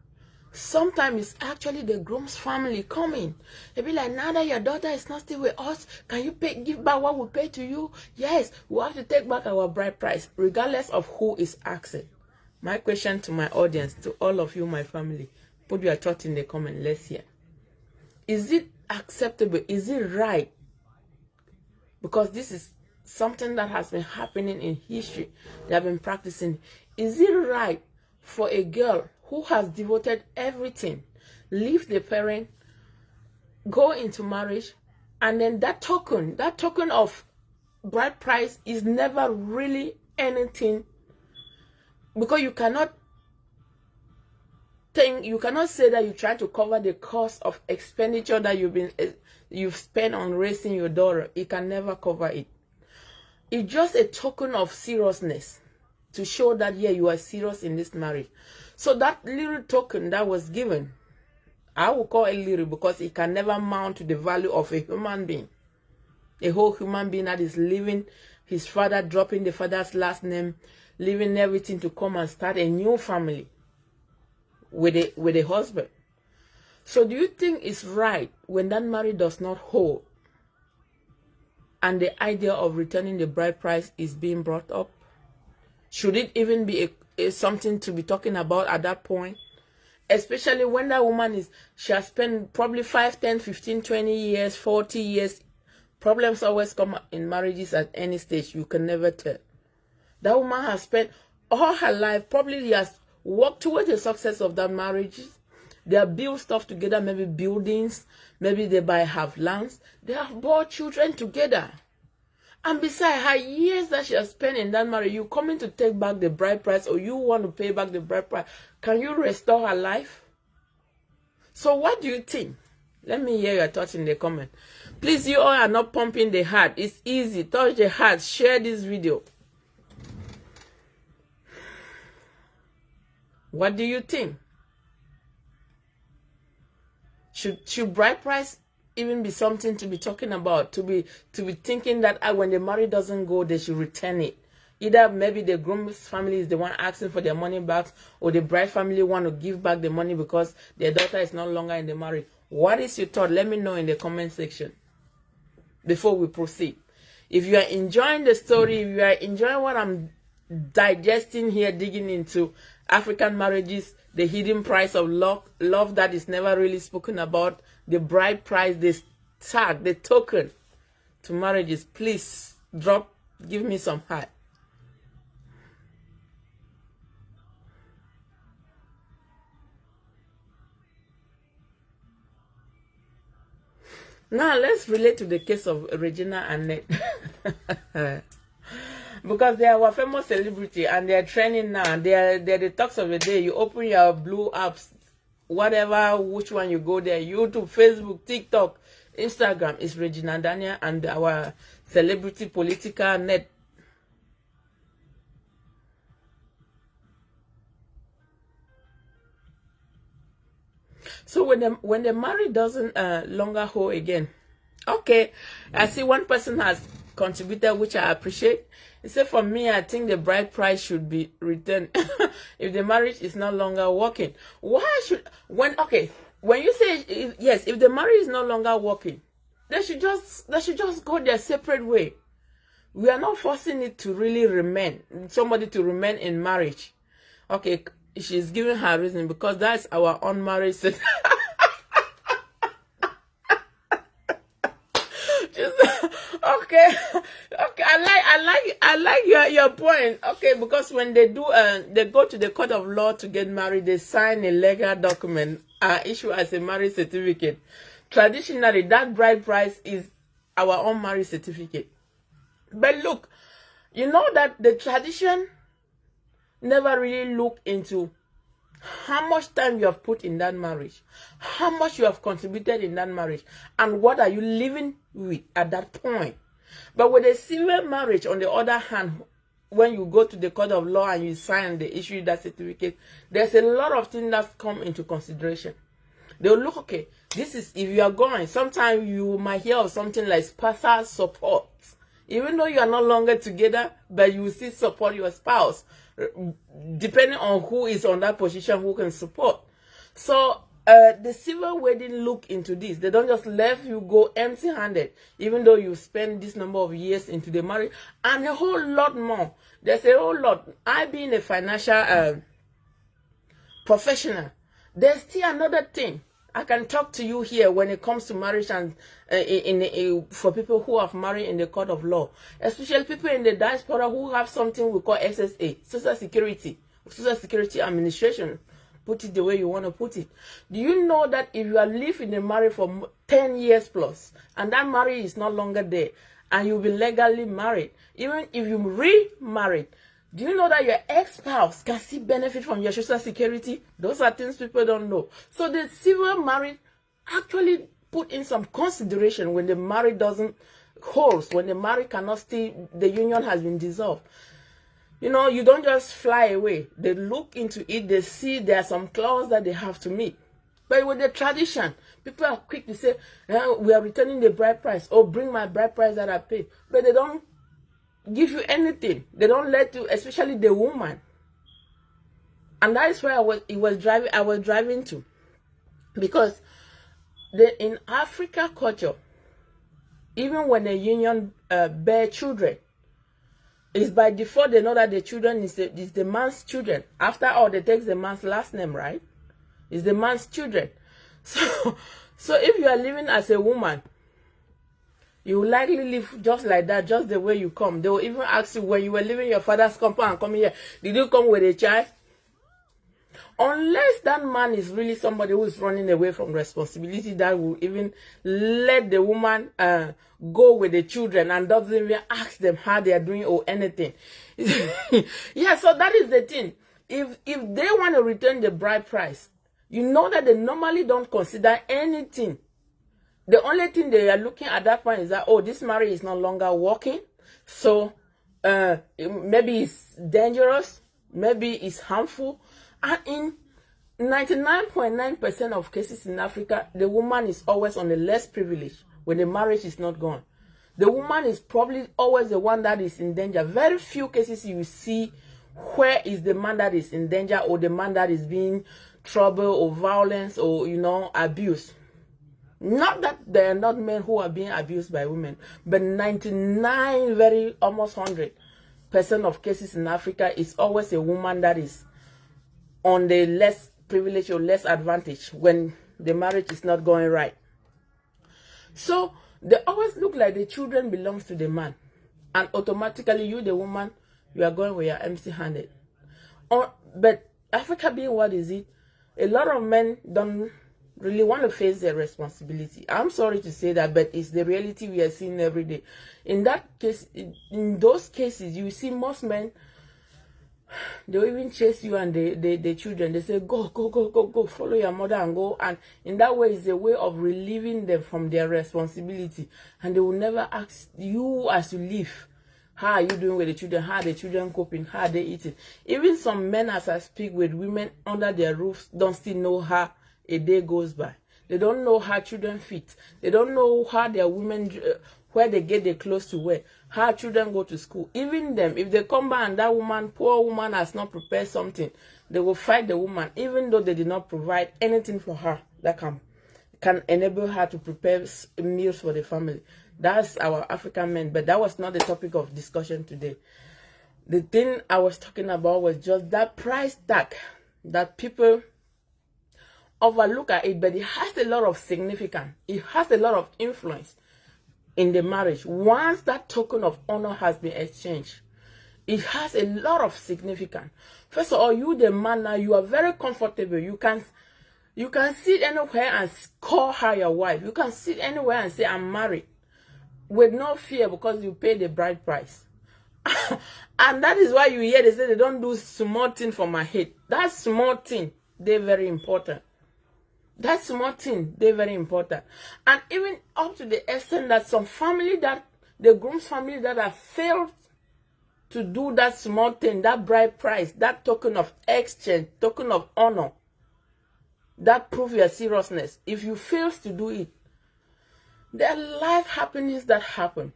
Sometimes it's actually the groom's family coming. They be like, now that your daughter is not still with us, can you give back what we pay to you? Yes, we have to take back our bride price, regardless of who is asking. My question to my audience, to all of you, my family, put your thought in the comment. Let's hear. Is it acceptable? Is it right? Because this is something that has been happening in history. They have been practicing. Is it right for a girl who has devoted everything, leave the parent, go into marriage, and then that token of bride price is never really anything? Because you cannot say that you try to cover the cost of expenditure that you've spent on raising your daughter. It can never cover it. It's just a token of seriousness to show that, yeah, you are serious in this marriage. So that little token that was given, I will call it little because it can never mount to the value of a human being. A whole human being that is leaving his father, dropping the father's last name, leaving everything to come and start a new family with a husband. So do you think it's right when that marriage does not hold and the idea of returning the bride price is being brought up? Should it even be something to be talking about at that point? Especially when that woman she has spent probably 5, 10, 15, 20 years, 40 years. Problems always come in marriages at any stage. You can never tell. That woman has spent all her life, probably has worked towards the success of that marriage. They have built stuff together, maybe buildings, maybe they have lands. They have brought children together. And besides her years that she has spent in that marriage, you coming to take back the bride price, or you want to pay back the bride price. Can you restore her life? So what do you think? Let me hear your thoughts in the comment. Please, you all are not pumping the heart. It's easy. Touch the heart. Share this video. What do you think? Should bride price even be something to be talking about? To be thinking that when the marriage doesn't go, they should return it. Either maybe the groom's family is the one asking for their money back, or the bride family want to give back the money because their daughter is no longer in the marriage. What is your thought? Let me know in the comment section before we proceed. If you are enjoying the story, if you are enjoying what I'm digesting here, digging into African marriages, the hidden price of love that is never really spoken about, the bride price, the tag, the token to marriages, please give me some heart. Now let's relate to the case of Regina and Ned. Because they are our famous celebrity and they are trending now. They're the talks of the day. You open your blue apps, whatever, which one you go there, YouTube, Facebook, TikTok, Instagram, is Regina Daniel and our celebrity political Ned. So when the marriage doesn't longer hold again, okay, I see one person has contributed, which I appreciate. He said, for me, I think the bride price should be returned if the marriage is no longer working. Why should, when you say, yes, if the marriage is no longer working, they should just go their separate way. We are not forcing it to really remain, somebody to remain in marriage. Okay, she's giving her reason because that's our own marriage. Okay, I like your point. Okay, because when they do they go to the court of law to get married, they sign a legal document issued as a marriage certificate. Traditionally, that bride price is our own marriage certificate. But look, you know that the tradition never really look into how much time you have put in that marriage, how much you have contributed in that marriage, and what are you living with at that point. But with a civil marriage, on the other hand, when you go to the court of law and you sign, they issue that certificate, there's a lot of things that come into consideration. They'll look, okay, this is, if you are going, sometimes you might hear of something like spousal support. Even though you are no longer together, but you still support your spouse, depending on who is on that position, who can support. So the civil wedding look into this. They don't just let you go empty-handed, even though you spend this number of years into the marriage, and a whole lot more. There's a whole lot. I being a financial professional, there's still another thing. I can talk to you here when it comes to marriage and for people who have married in the court of law, especially people in the diaspora who have something we call SSA, Social Security Administration. Put it the way you want to put it. Do you know that if you are living in a marriage for 10 years plus, and that marriage is no longer there, and you've been legally married, even if you remarried, do you know that your ex-spouse can still benefit from your Social Security? Those are things people don't know. So the civil marriage actually put in some consideration when the marriage doesn't hold, when the marriage cannot still, the union has been dissolved. You know, you don't just fly away. They look into it, they see there are some clauses that they have to meet. But with the tradition, people are quick to say, we are returning the bride price, or bring my bride price that I paid. But they don't give you anything. They don't let you, especially the woman. And that is where I was driving to. Because in Africa culture, even when a union bear children, it's by default they know that the children is the man's children. After all, they take the man's last name, right? It's the man's children. So if you are living as a woman, you will likely live just like that, just the way you come. They will even ask you, when you were leaving your father's compound and coming here, did you come with a child? Unless that man is really somebody who is running away from responsibility, that will even let the woman go with the children and doesn't even ask them how they are doing or anything. Yeah, so that is the thing. If they want to return the bride price, you know that they normally don't consider anything. The only thing they are looking at that point is that, oh, this marriage is no longer working. So maybe it's dangerous. Maybe it's harmful. And in 99.9% of cases in Africa, the woman is always on the less privileged when the marriage is not gone. The woman is probably always the one that is in danger. Very few cases you see where is the man that is in danger, or the man that is being trouble or violence or, you know, abused. Not that there are not men who are being abused by women, but 99, almost 100% of cases in Africa is always a woman that is on the less privilege or less advantage when the marriage is not going right. So they always look like the children belongs to the man, and automatically you, the woman, you are going where you're empty-handed. But Africa being what is it, a lot of men don't really want to face their responsibility. I'm sorry to say that, but it's the reality we are seeing every day. In that case, in those cases, you see most men, they'll even chase you and the children. They say, go, follow your mother and go. And in that way, it's a way of relieving them from their responsibility. And they will never ask you as you leave, how are you doing with the children? How are the children coping? How are they eating? Even some men, as I speak with, women under their roofs don't still know how a day goes by. They don't know how children fit. They don't know how their women, where they get their clothes to wear, how children go to school. Even them, if they come back and that woman, poor woman, has not prepared something, they will fight the woman, even though they did not provide anything for her that can enable her to prepare meals for the family. That's our African men, but that was not the topic of discussion today. The thing I was talking about was just that price tag that people overlook at it, but it has a lot of significance. It has a lot of influence in the marriage. Once that token of honor has been exchanged, it has a lot of significance. First of all, you the man now, you are very comfortable. You can sit anywhere and call her your wife. You can sit anywhere and say, I'm married, with no fear, because you pay the bride price. And that is why you hear they say they don't do small thing for my head. That small thing, they're very important. That small thing, they're very important. And even up to the extent that some family, that the groom's family that have failed to do that small thing, that bride price, that token of exchange, token of honor, that prove your seriousness. If you fail to do it, there are life happenings that happen.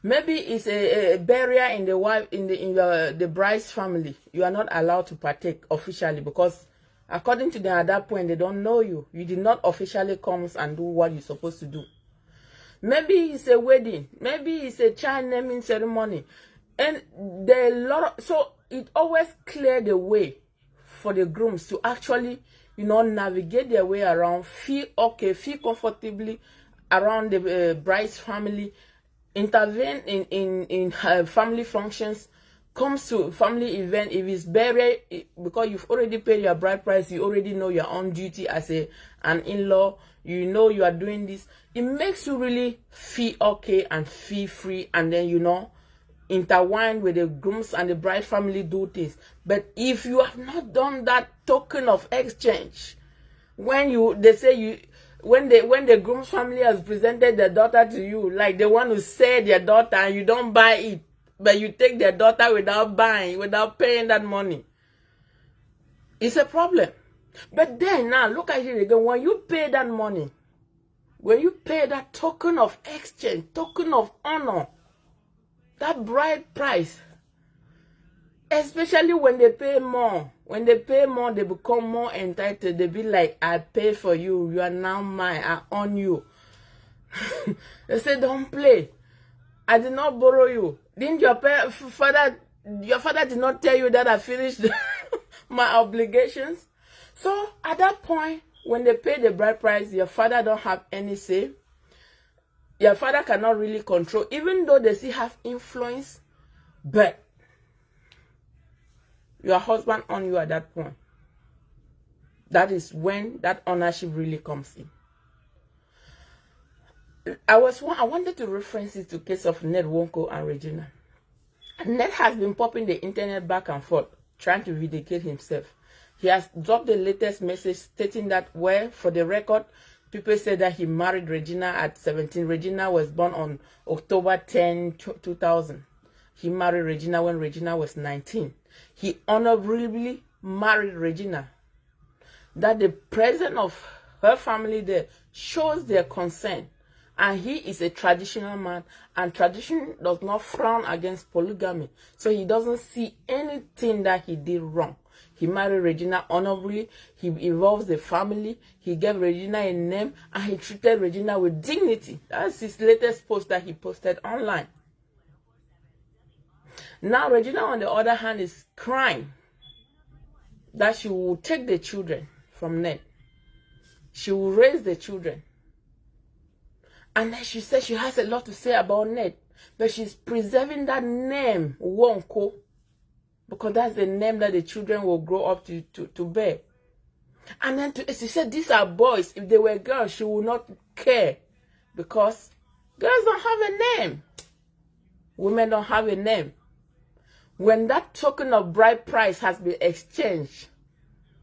Maybe it's a barrier in the wife, in the bride's family. You are not allowed to partake officially because, according to them, at that point, they don't know you. You did not officially come and do what you're supposed to do. Maybe it's a wedding. Maybe it's a child naming ceremony. And there are a lot of, so it always clears the way for the grooms to actually, navigate their way around, feel okay, feel comfortably around the bride's family, intervene in family functions, comes to family event. If it's burial, because you've already paid your bride price, you already know you're on duty as an in-law, you know you are doing this. It makes you really feel okay and feel free, and then intertwine with the grooms and the bride family, do things. But if you have not done that token of exchange, when the groom's family has presented their daughter to you, like the one who said their daughter, and you don't buy it, but you take their daughter without paying that money, it's a problem. But then now look at it again. When you pay that money, when you pay that token of exchange, token of honor, that bride price, especially when they pay more, they become more entitled. They be like, I pay for you, you are now mine, I own you. They say, don't play. I did not borrow you. Didn't your father did not tell you that I finished my obligations? So at that point, when they pay the bride price, your father don't have any say. Your father cannot really control, even though they still have influence, but your husband on you at that point. That is when that ownership really comes in. I wanted to reference it to case of Nwoko and Regina. Ned has been popping the internet back and forth, trying to vindicate himself. He has dropped the latest message stating that, well, for the record, people say that he married Regina at 17. Regina was born on October 10, 2000. He married Regina when Regina was 19. He honorably married Regina. That the presence of her family there shows their consent. And he is a traditional man, and tradition does not frown against polygamy. So he doesn't see anything that he did wrong. He married Regina honorably. He involves the family. He gave Regina a name, and he treated Regina with dignity. That's his latest post that he posted online. Now Regina, on the other hand, is crying that she will take the children from Ned. She will raise the children. And then she says she has a lot to say about Ned, but she's preserving that name, Nwoko, because that's the name that the children will grow up to bear. And then she said these are boys. If they were girls, she would not care, because girls don't have a name. Women don't have a name. When that token of bride price has been exchanged,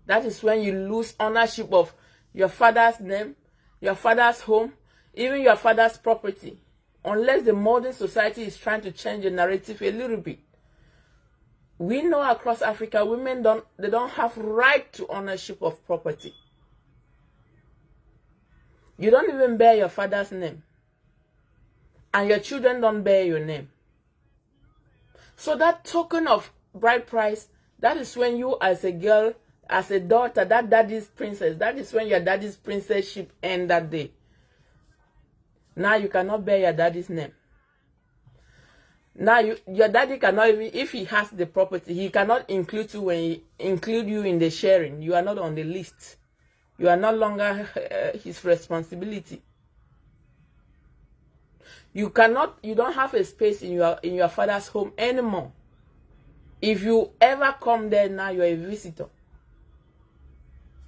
that is when you lose ownership of your father's name, your father's home, even your father's property, unless the modern society is trying to change the narrative a little bit. We know across Africa, women don't have right to ownership of property. You don't even bear your father's name. And your children don't bear your name. So that token of bride price, that is when you as a girl, as a daughter, that daddy's princess, that is when your daddy's princess-ship ends that day. Now you cannot bear your daddy's name. Now your daddy cannot even, if he has the property, he cannot include you when he include you in the sharing. You are not on the list. You are no longer his responsibility. You don't have a space in your father's home anymore. If you ever come there now, you're a visitor.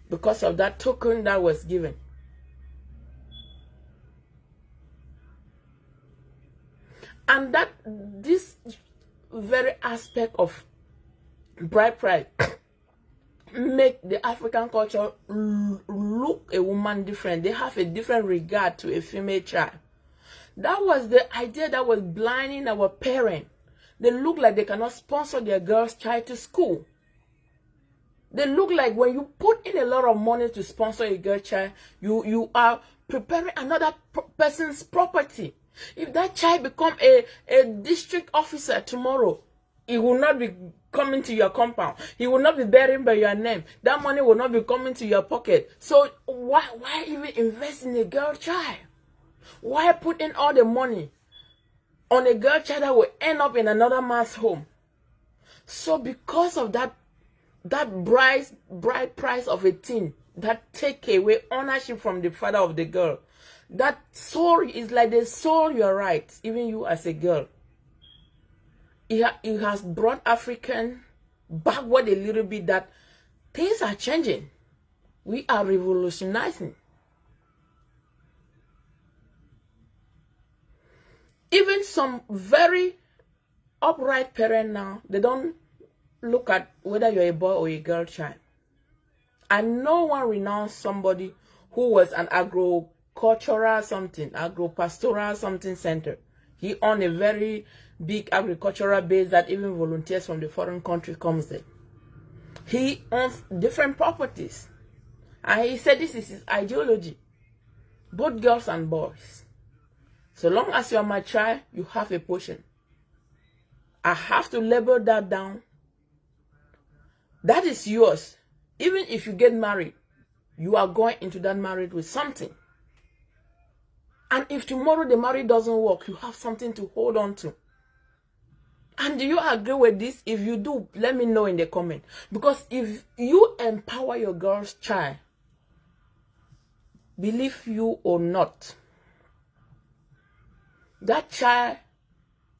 Because of that token that was given. And this very aspect of bride price make the African culture look a woman different. They have a different regard to a female child. That was the idea that was blinding our parents. They look like they cannot sponsor their girl's child to school. They look like when you put in a lot of money to sponsor a girl child, you are preparing another person's property. If that child become a district officer tomorrow, he will not be coming to your compound. He will not be bearing by your name. That money will not be coming to your pocket. So why even invest in a girl child? Why put in all the money on a girl child that will end up in another man's home? So because of that bride price of a teen, that take away ownership from the father of the girl, that soul is like they sold your rights, even you as a girl. It has brought African backward a little bit, that things are changing. We are revolutionizing. Even some very upright parents now, they don't look at whether you're a boy or a girl child. And no one renounced somebody who was an agricultural something center. He owned a very big agricultural base that even volunteers from the foreign country comes there. He owns different properties. And he said this is his ideology. Both girls and boys. So long as you are my child, you have a portion. I have to label that down. That is yours. Even if you get married, you are going into that marriage with something. And if tomorrow the marriage doesn't work, you have something to hold on to. And do you agree with this? If you do, let me know in the comment. Because if you empower your girl's child, believe you or not, that child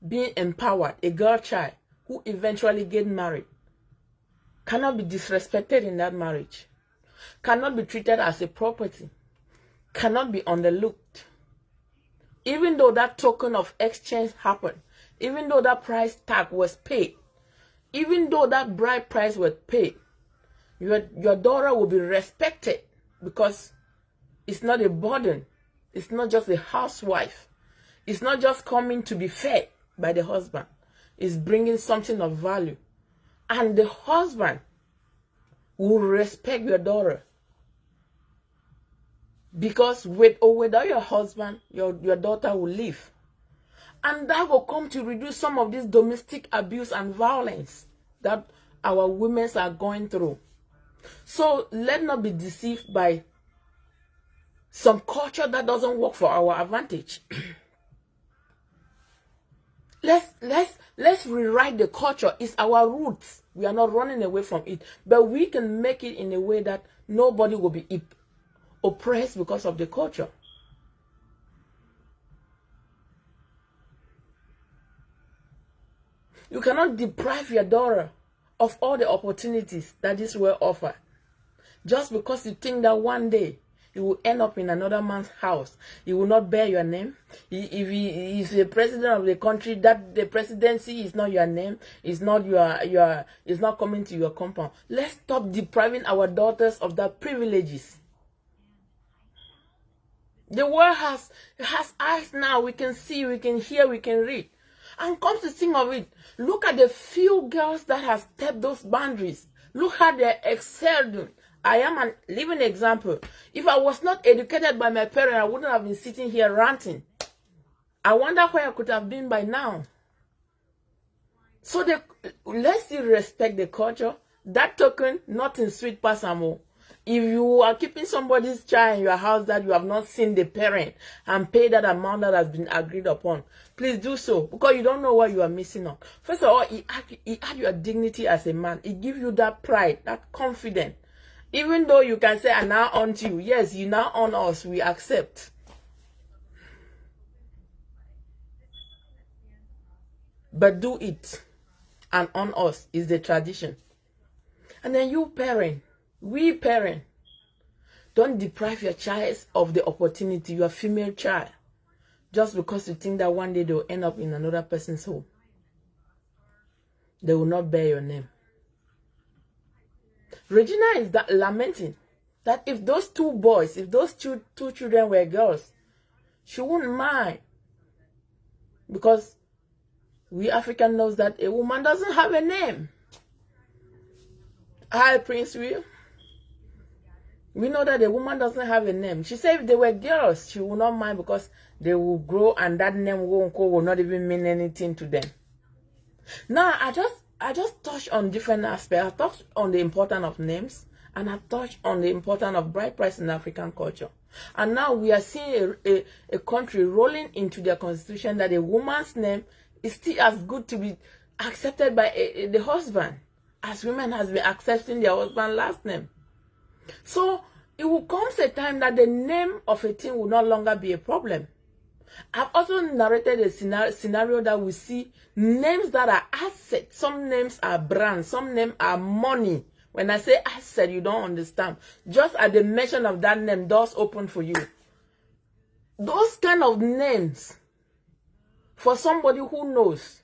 being empowered, a girl child who eventually get married, cannot be disrespected in that marriage, cannot be treated as a property, cannot be underlooked. Even though that token of exchange happened, even though that price tag was paid, even though that bride price was paid, your daughter will be respected, because it's not a burden. It's not just a housewife. It's not just coming to be fed by the husband. It's bringing something of value. And the husband will respect your daughter. Because with or without your husband, your daughter will live. And that will come to reduce some of this domestic abuse and violence that our women are going through. So let's not be deceived by some culture that doesn't work for our advantage. Let's rewrite the culture. It's our roots. We are not running away from it. But we can make it in a way that nobody will be oppressed because of the culture. You cannot deprive your daughter of all the opportunities that this world offers, just because you think that one day you will end up in another man's house. He will not bear your name. If he is the president of the country, that the presidency is not your name. It's not it's not coming to your compound. Let's stop depriving our daughters of that privileges. The world has eyes now. We can see, we can hear, we can read. And come to think of it, look at the few girls that have stepped those boundaries. Look how they're excelling I am a living example. If I was not educated by my parents, I wouldn't have been sitting here ranting. I wonder where I could have been by now. So let's still respect the culture. That token, nothing sweet passamo. If you are keeping somebody's child in your house that you have not seen the parent and pay that amount that has been agreed upon, please do so, because you don't know what you are missing on. First of all, it add your dignity as a man. It gives you that pride, that confidence. Even though you can say, I now own you. Yes, you now own us. We accept. But do it and on us is the tradition. And then you parent, we parent, don't deprive your child of the opportunity, your female child, just because you think that one day they will end up in another person's home. They will not bear your name. Regina is lamenting that if those two boys, if those two children were girls, she wouldn't mind. Because we African knows that a woman doesn't have a name. Hi, Prince Will. We know that a woman doesn't have a name. She said if they were girls, she would not mind because they will grow and that name will not even mean anything to them. Now, I just touched on different aspects. I touched on the importance of names, and I touched on the importance of bride price in African culture. And now we are seeing a country rolling into their constitution that a woman's name is still as good to be accepted by the husband as women has been accepting their husband's last name. So it will come a time that the name of a thing will no longer be a problem. I've also narrated a scenario that we see names that are assets. Some names are brands. Some names are money. When I say asset, you don't understand. Just at the mention of that name, doors open for you. Those kind of names, for somebody who knows,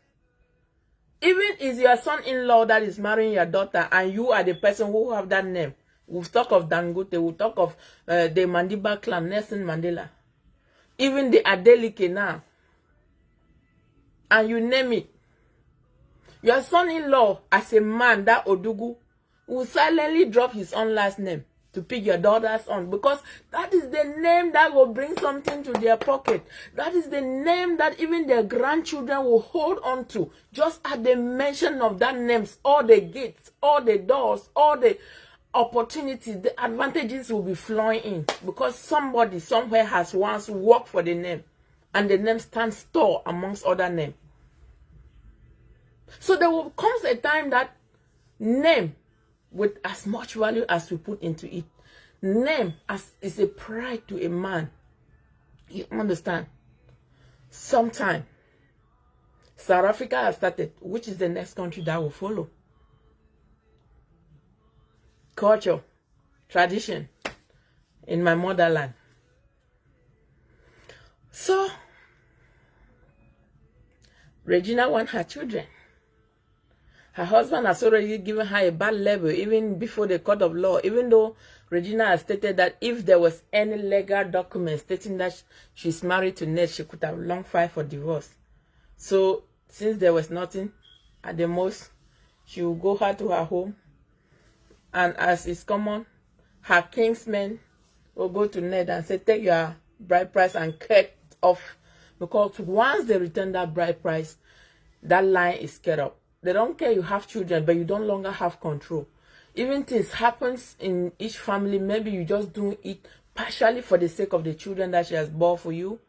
even if your son-in-law that is marrying your daughter and you are the person who have that name, we'll talk of Dangote, we'll talk of the Mandiba clan, Nelson Mandela, even the Adeleke now, and you name it. Your son-in-law, as a man, that Odugu, will silently drop his own last name to pick your daughter's on, because that is the name that will bring something to their pocket. That is the name that even their grandchildren will hold on to. Just at the mention of that names, all the gates, all the doors, all the opportunities, the advantages will be flowing in, because somebody somewhere has once worked for the name, and the name stands tall amongst other names. So there will come a time that name, with as much value as we put into it, name is a pride to a man. You understand? Sometime South Africa has started, which is the next country that will follow. Culture, tradition in my motherland. So Regina wants her children. Her husband has already given her a bad label even before the court of law, even though Regina has stated that if there was any legal document stating that she's married to Ned, she could have long filed for divorce. So since there was nothing, at the most, she will go her to her home, and as is common, her kinsmen will go to Ned and say, take your bride price and cut off, because once they return that bride price, that line is cut up. They don't care you have children, but you don't longer have control. Even things happens in each family, maybe you just do it partially for the sake of the children that she has born for you.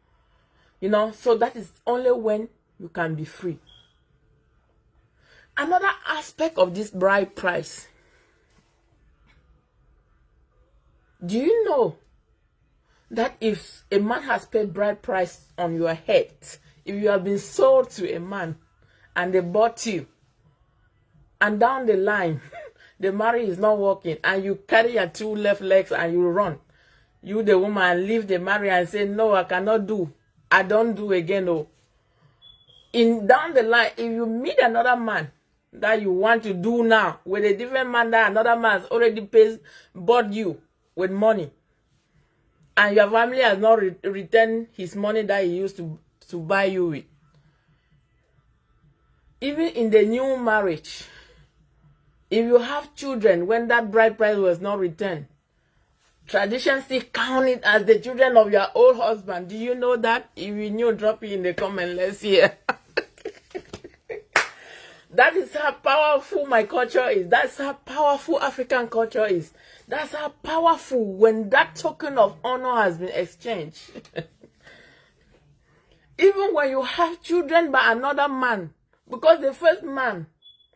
You know, so that is only when you can be free. Another aspect of this bride price. Do you know that if a man has paid bride price on your head, if you have been sold to a man and they bought you, and down the line, the marriage is not working, and you carry your two left legs and you run, you, the woman, leave the marriage and say, no, I cannot do. I don't do again. Oh. Down the line, if you meet another man that you want to do now with a different man that another man has already bought you with money, and your family has not returned his money that he used to buy you with, even in the new marriage, If you have children when that bride price was not returned, tradition still count it as the children of your old husband. Do you know that? If you knew, drop it in the comment. Let's hear. That is how powerful my culture is. That's how powerful African culture is. That's how powerful when that token of honor has been exchanged. Even when you have children by another man, because the first man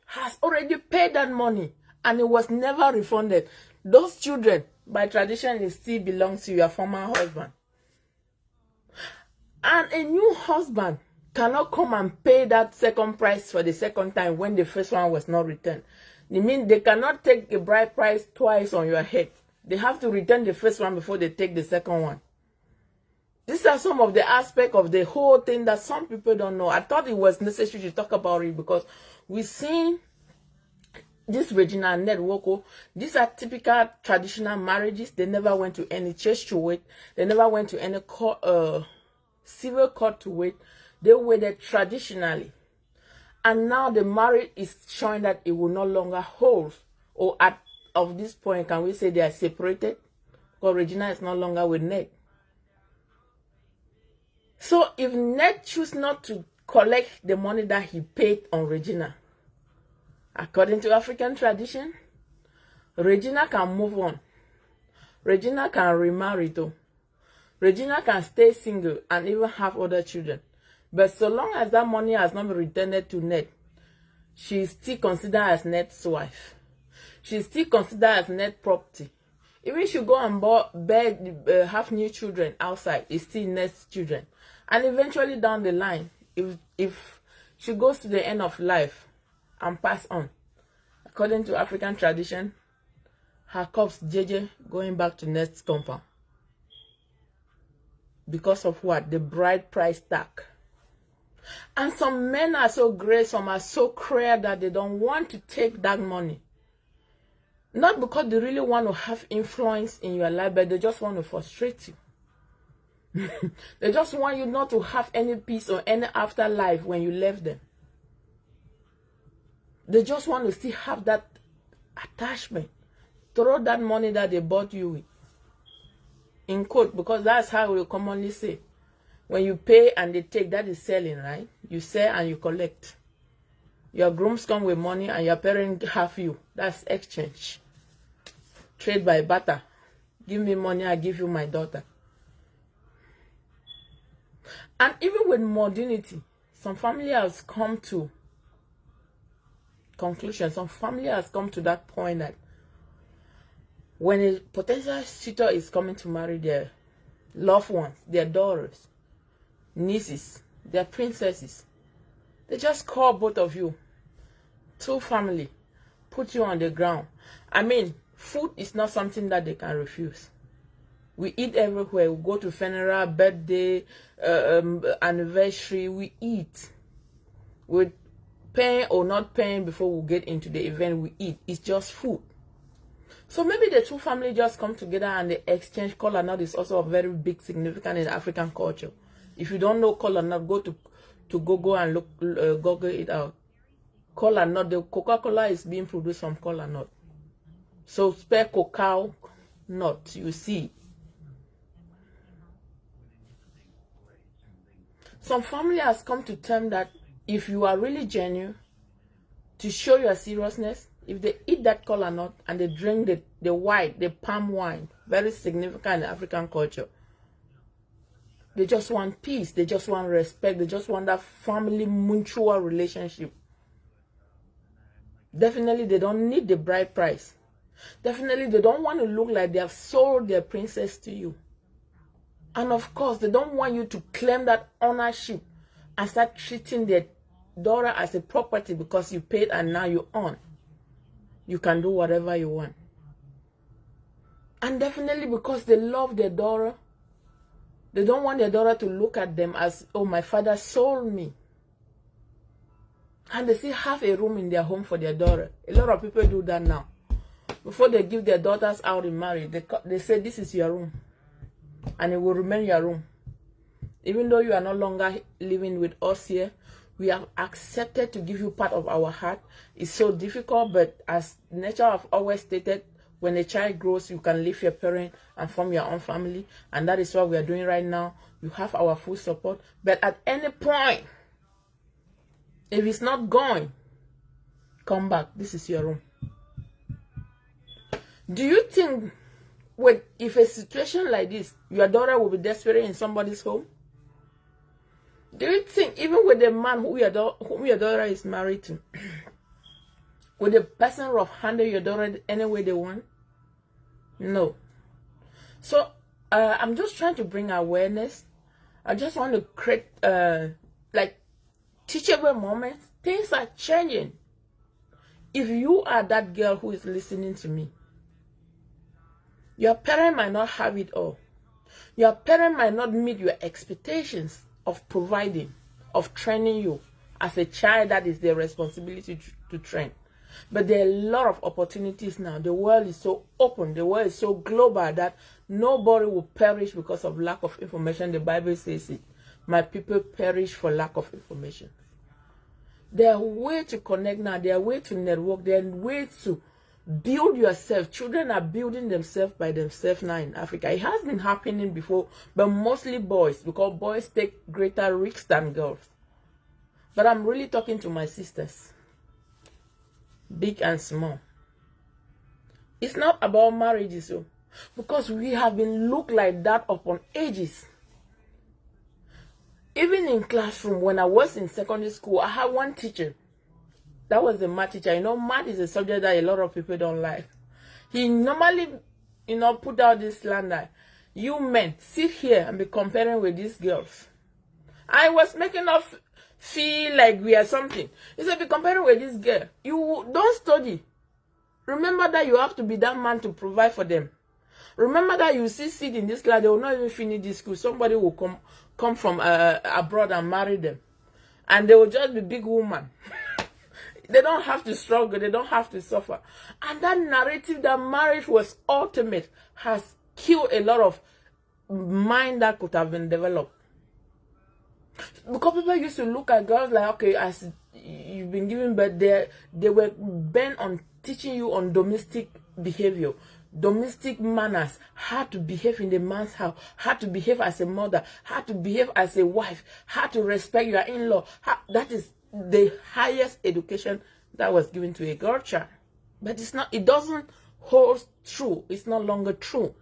has already paid that money and it was never refunded, those children, by tradition, it still belongs to your former husband. And a new husband cannot come and pay that second price for the second time when the first one was not returned. It means they cannot take a bride price twice on your head. They have to return the first one before they take the second one. These are some of the aspects of the whole thing that some people don't know. I thought it was necessary to talk about it because we've seen this Regina and Nwoko. These are typical traditional marriages. They never went to any church to wait. They never went to any court, civil court to wait. They waited traditionally. And now the marriage is showing that it will no longer hold. Or at of this point, can we say they are separated? Because Regina is no longer with Ned. So if Ned chooses not to collect the money that he paid on Regina, according to African tradition, Regina can move on. Regina can remarry too. Regina can stay single and even have other children. But so long as that money has not been returned to Ned, she is still considered as Ned's wife. She is still considered as Ned's property. Even if she go and have new children outside, it's still Ned's children. And eventually down the line, if she goes to the end of life and pass on, according to African tradition, her corpse JJ going back to Ned's compound. Because of what? The bride price tag. And some men are so great, some are so cruel that they don't want to take that money. Not because they really want to have influence in your life, but they just want to frustrate you. They just want you not to have any peace or any afterlife when you left them. They just want to still have that attachment. Throw that money that they bought you with. In quote, because that's how we commonly say. When you pay and they take, that is selling, right? You sell and you collect. Your grooms come with money and your parents have you. That's exchange. Trade by barter. Give me money, I give you my daughter. And even with modernity, some family has come to conclusion. Some family has come to that point that when a potential suitor is coming to marry their loved ones, their daughters, nieces, their princesses, they just call both of you, two family, put you on the ground. I mean, food is not something that they can refuse. We eat everywhere. We go to funeral, birthday, anniversary. We eat. With paying or not paying before we get into the event, we eat. It's just food. So maybe the two families just come together and they exchange. Kola nut is also a very big significant in African culture. If you don't know kola nut, go to Google and look, Google it out. Kola nut, the Coca-Cola is being produced from kola nut. So spare cacao nut, you see. Some family has come to term that if you are really genuine, to show your seriousness, if they eat that kola nut and they drink the palm wine, very significant in African culture, they just want peace, they just want respect, they just want that family mutual relationship. Definitely they don't need the bride price. Definitely they don't want to look like they have sold their princess to you. And of course, they don't want you to claim that ownership and start treating their daughter as a property because you paid and now you own. You can do whatever you want. And definitely because they love their daughter, they don't want their daughter to look at them as, oh, my father sold me. And they still have a room in their home for their daughter. A lot of people do that now. Before they give their daughters out in marriage, they say, this is your room. And it will remain your room. Even though you are no longer living with us here, We have accepted to give you part of our heart. It's so difficult, but as nature have always stated, when a child grows, you can leave your parent and form your own family. And that is what we are doing right now. You have our full support. But at any point, if it's not going, come back. This is your room. Do you think if a situation like this, your daughter will be desperate in somebody's home? Do you think even with the man whom your daughter is married to, will the person rough-handle your daughter any way they want? No. So I'm just trying to bring awareness. I just want to create like teachable moments. Things are changing. If you are that girl who is listening to me, your parent might not have it all. Your parent might not meet your expectations of providing, of training you as a child. That is their responsibility to train. But there are a lot of opportunities now. The world is so open. The world is so global that nobody will perish because of lack of information. The Bible says it. My people perish for lack of information. There are ways to connect now. There are ways to network. There are ways to build yourself. Children are building themselves by themselves now in Africa. It has been happening before, but mostly boys, because boys take greater risks than girls. But I'm really talking to my sisters, big and small. It's not about marriages, so, because we have been looked like that upon ages. Even in classroom, when I was in secondary school, I had one teacher. That was the math teacher. You know, math is a subject that a lot of people don't like. He normally, put out this slander. You men, sit here and be comparing with these girls. I was making us feel like we are something. He said, be comparing with this girl. You don't study. Remember that you have to be that man to provide for them. Remember that you sit in this class, they will not even finish this school. Somebody will come from abroad and marry them. And they will just be big woman. They don't have to struggle. They don't have to suffer. And that narrative that marriage was ultimate has killed a lot of mind that could have been developed. Because people used to look at girls like, okay, as you've been given birth, they were bent on teaching you on domestic behavior, domestic manners, how to behave in the man's house, how to behave as a mother, how to behave as a wife, how to respect your in-law. That is the highest education that was given to a girl child. But it's not, it doesn't hold true. It's no longer true.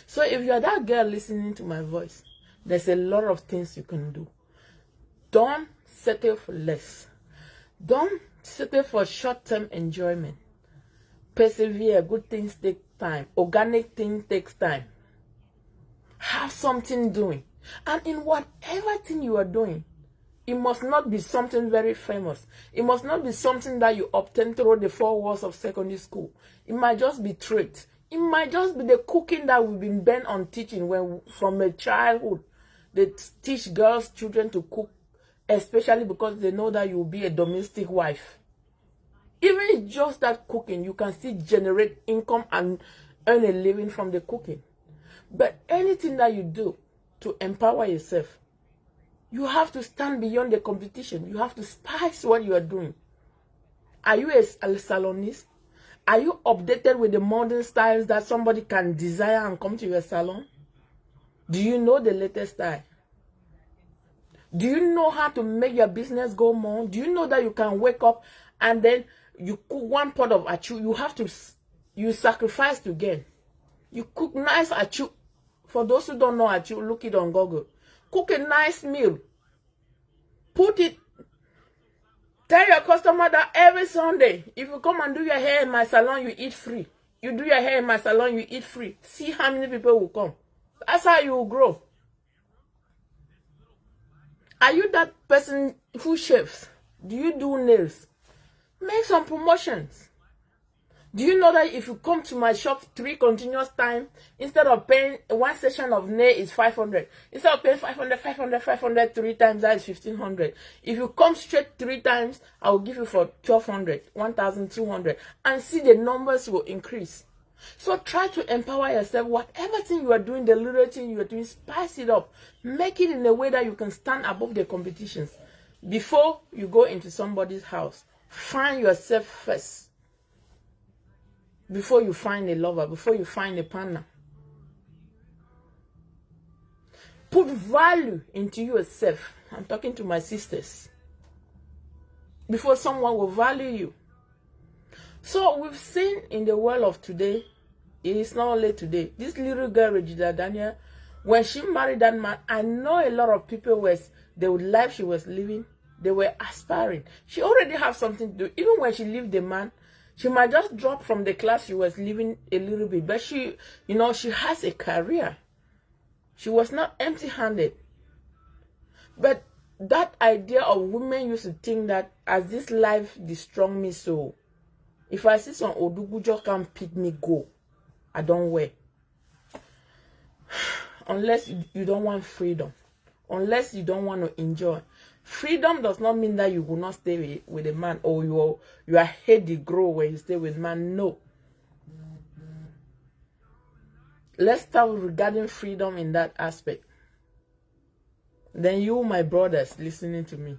So if you're that girl listening to my voice, there's a lot of things you can do. Don't settle for less. Don't settle for short-term enjoyment. Persevere. Good things take time. Organic things takes time. Have something doing. And in whatever thing you are doing, it must not be something very famous. It must not be something that you obtain through the four walls of secondary school. It might just be traits. It might just be the cooking that we've been bent on teaching from a childhood. They teach girls, children to cook, especially because they know that you will be a domestic wife. Even just that cooking, you can still generate income and earn a living from the cooking. But anything that you do to empower yourself, you have to stand beyond the competition. You have to spice what you are doing. Are you a salonist? Are you updated with the modern styles that somebody can desire and come to your salon? Do you know the latest style? Do you know how to make your business go more? Do you know that you can wake up and then you cook one pot of achu? You sacrifice to gain. You cook nice achu. For those who don't know achu, look it on Google. Cook a nice meal. Put it. Tell your customer that every Sunday, if you come and do your hair in my salon, you eat free. You do your hair in my salon, you eat free. See how many people will come. That's how you will grow. Are you that person who shaves? Do you do nails? Make some promotions. Do you know that if you come to my shop 3 continuous times, instead of paying one session of nail is 500. Instead of paying 500, 3 times, that is 1500. If you come straight 3 times, I will give you for 1200, 1200, and see the numbers will increase. So try to empower yourself. Whatever thing you are doing, the little thing you are doing, spice it up. Make it in a way that you can stand above the competitions. Before you go into somebody's house, find yourself first. Before you find a lover, before you find a partner. Put value into yourself. I'm talking to my sisters. Before someone will value you. So we've seen in the world of today, it is not only today. This little girl, Regina Daniel, when she married that man, I know a lot of people the life she was living, they were aspiring. She already have something to do. Even when she leave the man, she might just drop from the class she was living a little bit. But she, she has a career. She was not empty-handed. But that idea of women used to think that as this life destroy me, so if I see some Odugujo can pick me, go. I don't wear. Unless you don't want freedom. Unless you don't want to enjoy. Freedom does not mean that you will not stay with a man or your head will grow when you stay with man. No. Let's start regarding freedom in that aspect. Then you, my brothers, listening to me.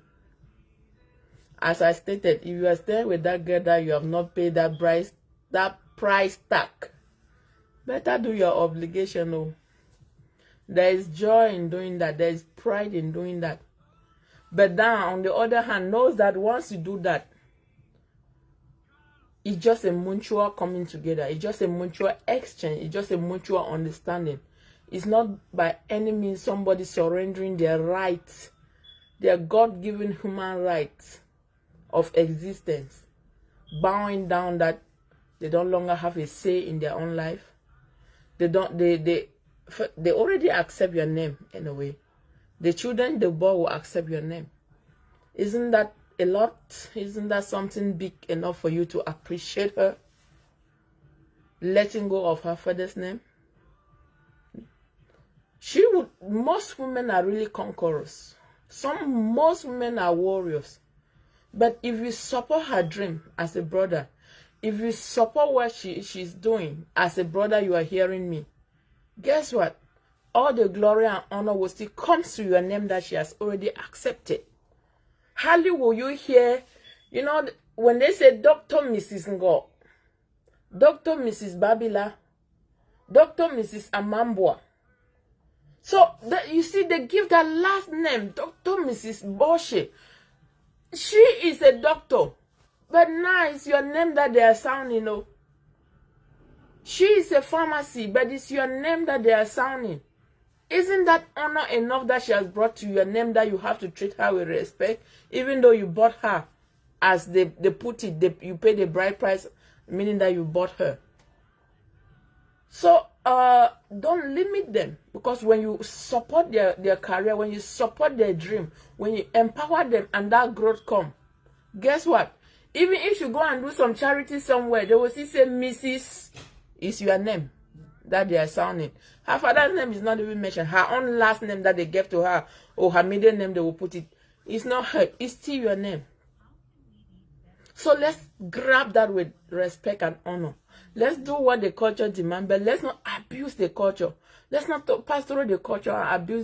As I stated, if you are staying with that girl that you have not paid that price tag, better do your obligation. Oh. There is joy in doing that. There is pride in doing that. But then, on the other hand, knows that once you do that, it's just a mutual coming together. It's just a mutual exchange. It's just a mutual understanding. It's not by any means somebody surrendering their rights, their God-given human rights of existence, bowing down that they don't longer have a say in their own life. They already accept your name in a way. The children, the boy will accept your name. Isn't that a lot? Isn't that something big enough for you to appreciate her? Letting go of her father's name. Most women are really conquerors. Most women are warriors. But if you support her dream as a brother, if you support what she's doing as a brother, you are hearing me. Guess what? All the glory and honor will still come to your name that she has already accepted. Hardly will you hear, when they say Dr. Mrs. Ngo, Dr. Mrs. Babila, Dr. Mrs. Amambua. So, you see, they give that last name, Dr. Mrs. Boshe. She is a doctor. But now it's your name that they are sounding, She is a pharmacy, but it's your name that they are sounding. Isn't that honor enough that she has brought to your name that you have to treat her with respect, even though you bought her, as they put it, you pay the bride price, meaning that you bought her. So don't limit them, because when you support their career, when you support their dream, when you empower them and that growth come, guess what? Even if you go and do some charity somewhere, they will still say Mrs. is your name that they are sounding. Her father's name is not even mentioned. Her own last name that they gave to her, or her middle name, they will put it. It's not her. It's still your name. So let's grab that with respect and honor. Let's do what the culture demands, but let's not abuse the culture. Let's not pass through the culture and abuse